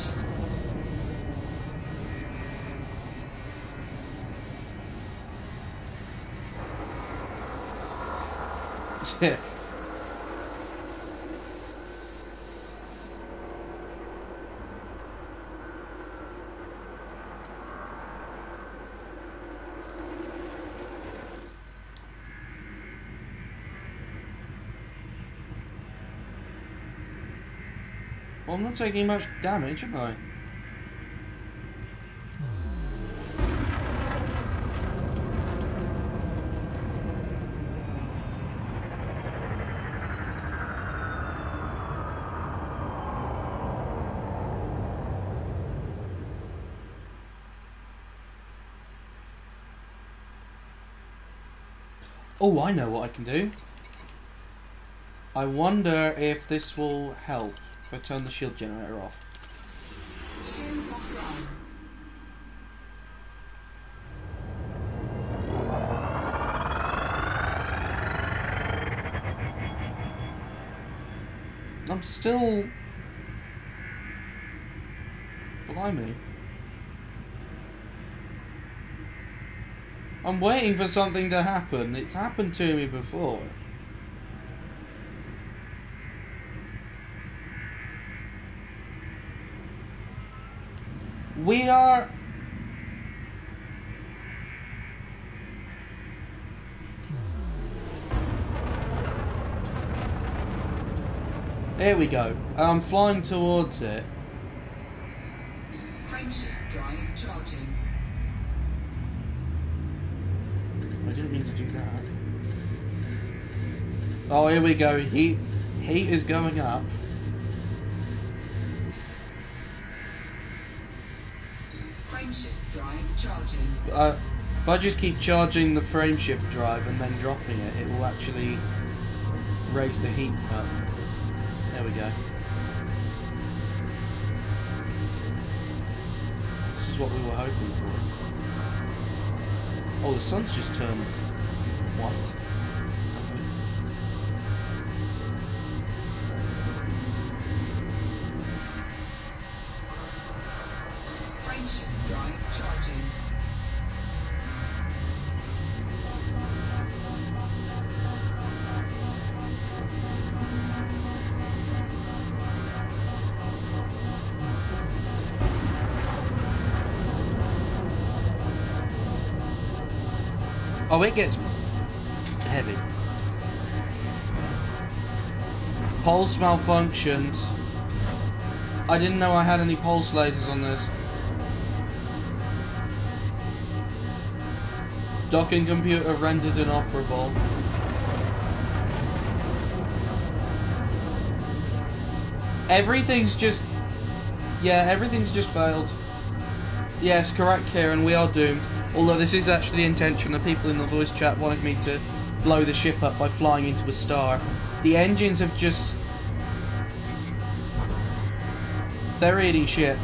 Speaker 3: Well, I'm not taking much damage, am I? Oh, I know what I can do. I wonder if this will help if I turn the shield generator off. Shields offline.
Speaker 1: I'm still... Blimey. I'm waiting for something to happen. It's happened to me before. We are... There we go. I'm flying towards it.
Speaker 3: Frameshift drive charging.
Speaker 1: I didn't mean to do that. Oh, here we go. Heat is going up.
Speaker 3: Frameshift drive charging.
Speaker 1: If I just keep charging the frameshift drive and then dropping it, it will actually raise the heat up. There we go. This is what we were hoping for. Oh, the sun's just turned white.
Speaker 3: Frameshift drive charging.
Speaker 1: Oh, it gets heavy. Pulse malfunctioned. I didn't know I had any pulse lasers on this. Docking computer rendered inoperable. Everything's just... Yeah, everything's just failed. Yes, correct, Kieran, we are doomed. Although this is actually the intention. The people in the voice chat wanted me to blow the ship up by flying into a star. The engines have just... They're eating shit.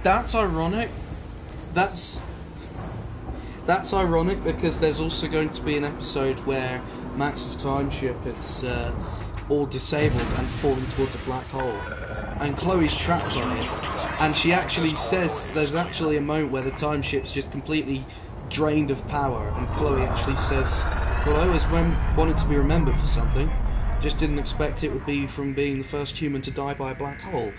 Speaker 1: That's ironic. That's ironic because there's also going to be an episode where Max's time ship is all disabled and falling towards a black hole, and Chloe's trapped on it. And she actually says there's actually a moment where the time ship's just completely drained of power, and Chloe actually says, "Well, I always wanted to be remembered for something. Just didn't expect it would be from being the first human to die by a black hole."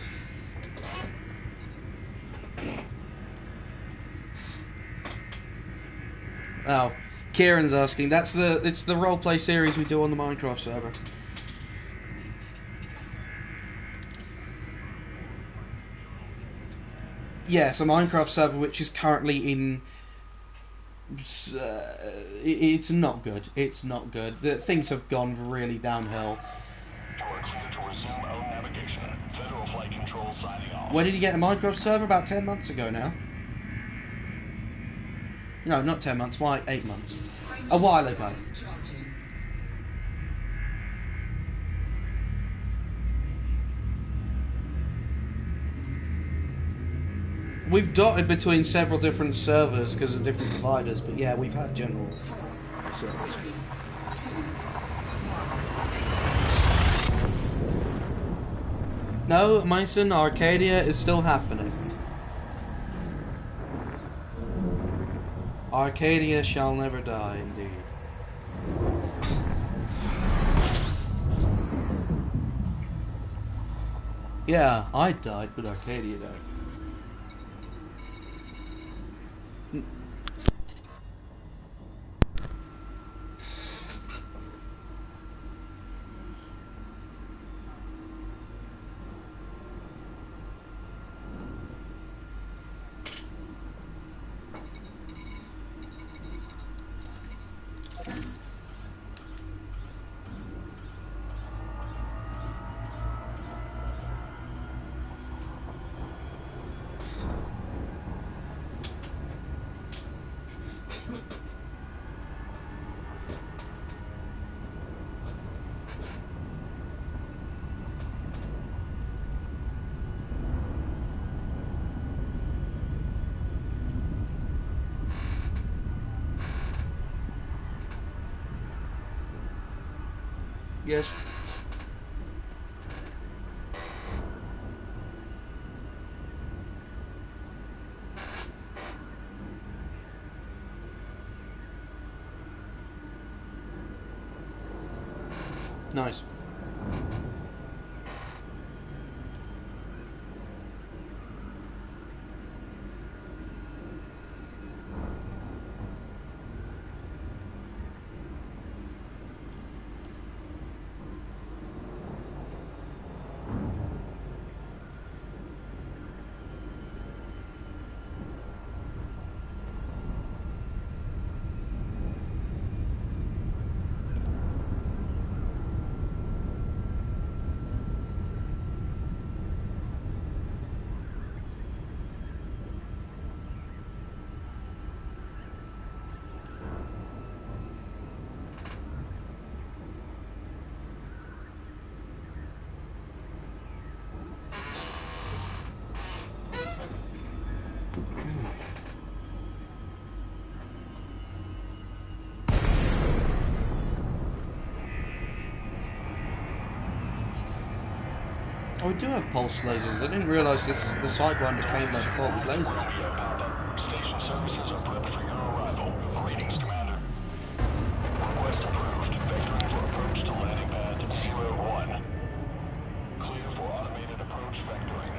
Speaker 1: Oh, Kieran's asking. It's the roleplay series we do on the Minecraft server. Yes, a Minecraft server which is currently in. It's not good. It's not good. Things have gone really downhill. When did you get a Minecraft server? About 10 months ago now. No, not 10 months, why 8 months? A while ago. We've dotted between several different servers because of different providers, but yeah, we've had general servers. No, Mason, Arcadia is still happening. Arcadia shall never die, indeed. Yeah, I died, but Arcadia died. Yes. Nice. Oh, we do have pulse lasers. I didn't realise the Sidewinder came by default with lasers.
Speaker 2: Station services are prepped for your arrival. Greetings, Commander. Request approved. Vectoring for approach to landing pad 01. Clear for automated approach vectoring.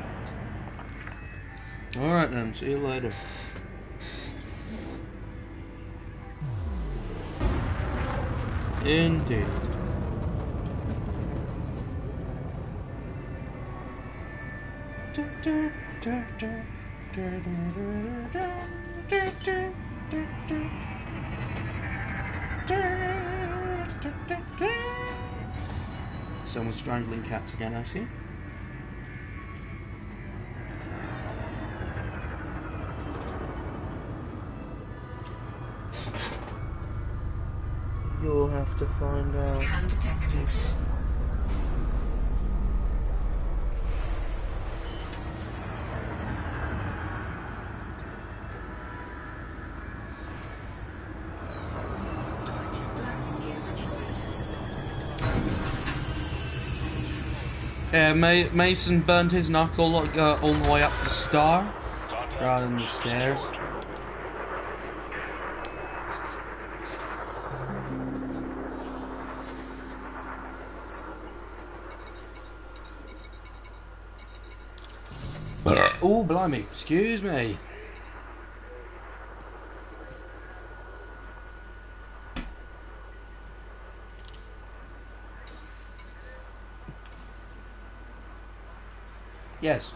Speaker 1: Alright then, see you later. Indeed. Someone's strangling cats again, I see. to find out.
Speaker 7: Scan detected. Landing gear deployed.
Speaker 1: Mason burned his knuckle all the way up the star rather than the stairs. Oh, blimey, excuse me. Yes.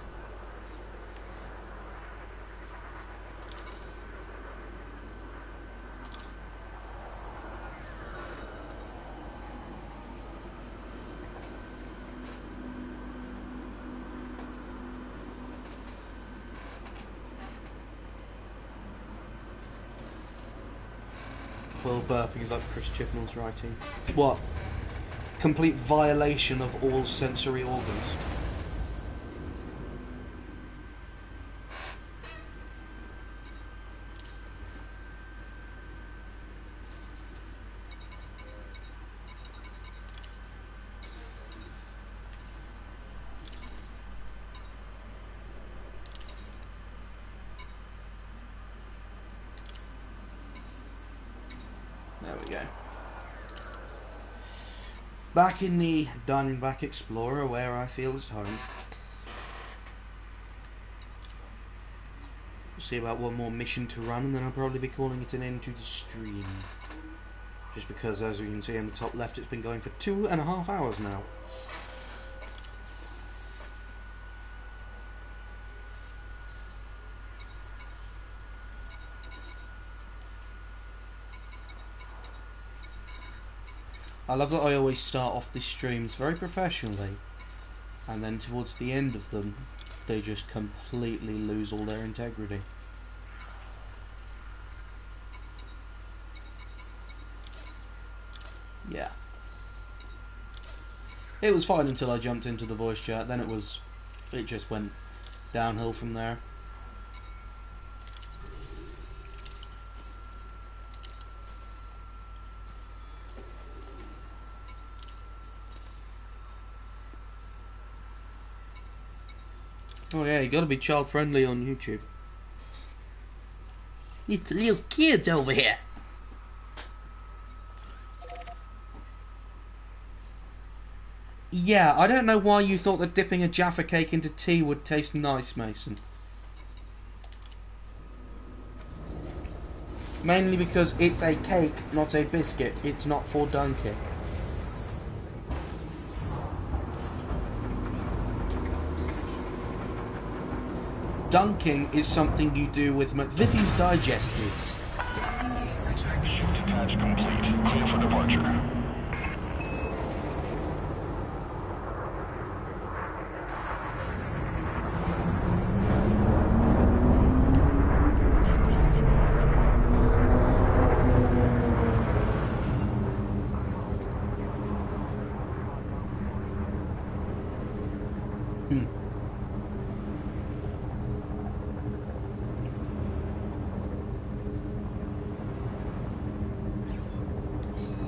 Speaker 1: Will burping is like Chris Chibnall's writing. What? Complete violation of all sensory organs. There we go. Back in the Diamondback Explorer, where I feel at home. We'll see about one more mission to run, and then I'll probably be calling it an end to the stream. Just because, as you can see in the top left, it's been going for 2.5 hours now. I love that I always start off the streams very professionally, and then towards the end of them, they just completely lose all their integrity. Yeah. It was fine until I jumped into the voice chat, then it just went downhill from there. Oh yeah, you gotta be child friendly on YouTube. It's little kids over here. Yeah, I don't know why you thought that dipping a Jaffa cake into tea would taste nice, Mason. Mainly because it's a cake, not a biscuit. It's not for dunking. Dunking is something you do with McVitie's digestives.
Speaker 7: Landing gear retracted.
Speaker 2: Detach complete. Clear for departure.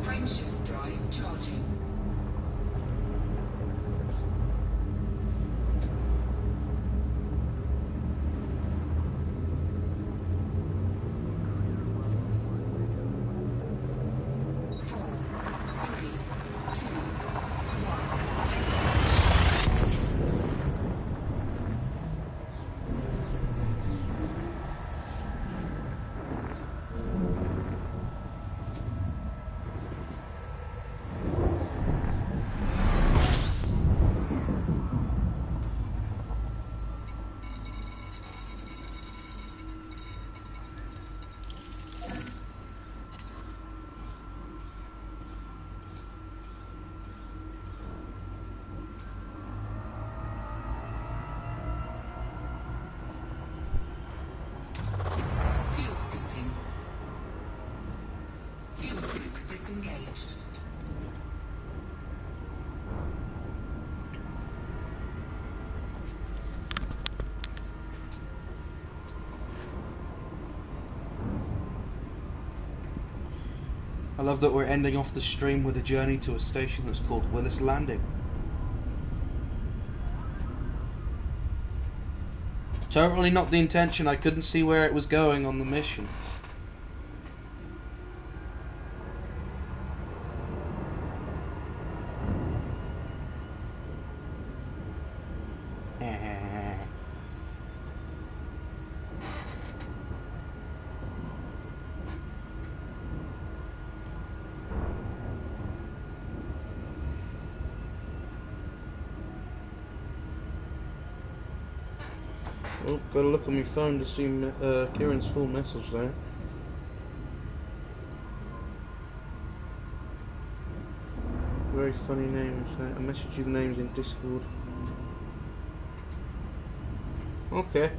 Speaker 7: Frameshift drive charging.
Speaker 1: I love that we're ending off the stream with a journey to a station that's called Willis Landing. Totally not the intention, I couldn't see where it was going on the mission. Oh, gotta look on my phone to see Kieran's full message there. Very funny names. I message you the names in Discord. Okay.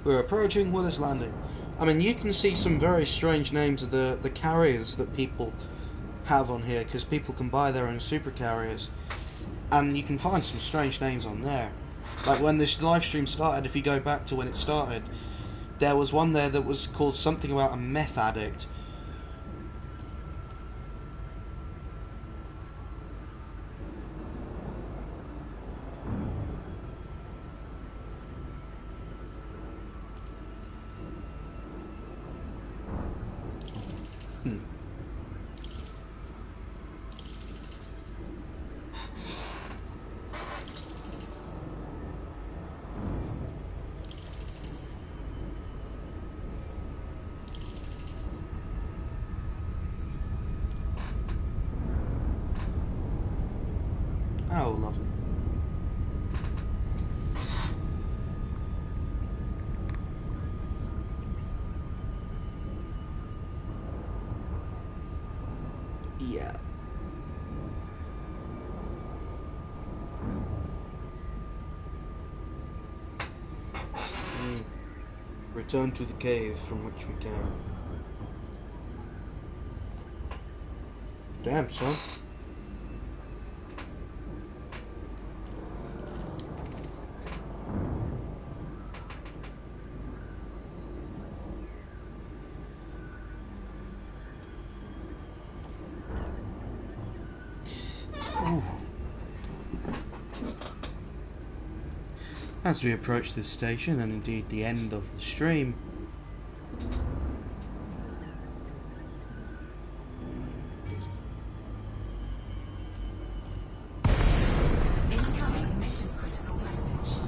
Speaker 1: We're approaching Willis Landing. I mean, you can see some very strange names of the carriers that people have on here, because people can buy their own super carriers. And you can find some strange names on there. Like when this live stream started, if you go back to when it started, there was one there that was called something about a meth addict. Oh, lovely. Yeah. Return to the cave from which we came. Damn, son. As we approach this station, and indeed the end of the stream,
Speaker 7: Incoming mission critical message.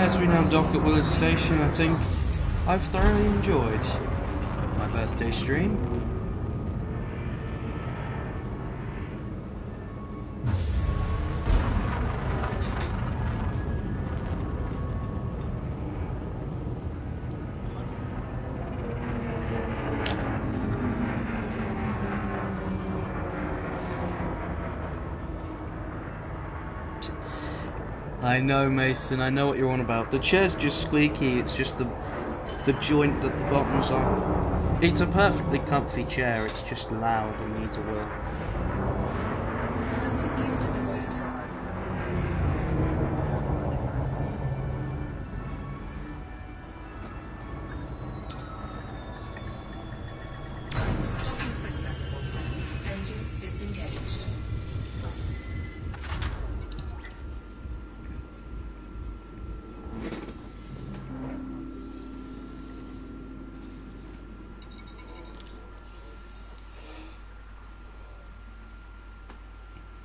Speaker 1: as we now dock at Willis Station, I think I've thoroughly enjoyed my birthday stream. I know, Mason, I know what you're on about. The chair's just squeaky, it's just the joint that the bottom's on. It's a perfectly comfy chair, it's just loud and needs a work.
Speaker 7: Landing gear deployed. Docking successful. Engines disengaged.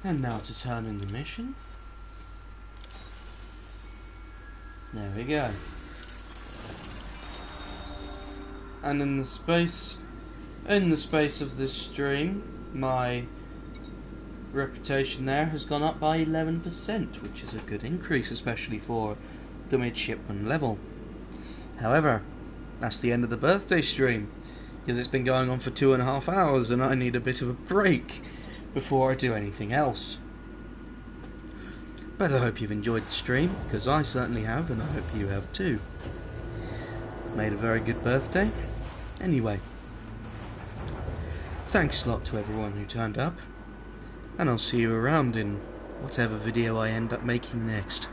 Speaker 1: And now to turn in the mission. There we go. And in the space of this stream, my reputation there has gone up by 11%, which is a good increase, especially for the midshipman level. However, that's the end of the birthday stream, because it's been going on for 2.5 hours and I need a bit of a break before I do anything else. But I hope you've enjoyed the stream, because I certainly have, and I hope you have too. Made a very good birthday. Anyway, thanks a lot to everyone who turned up, and I'll see you around in whatever video I end up making next.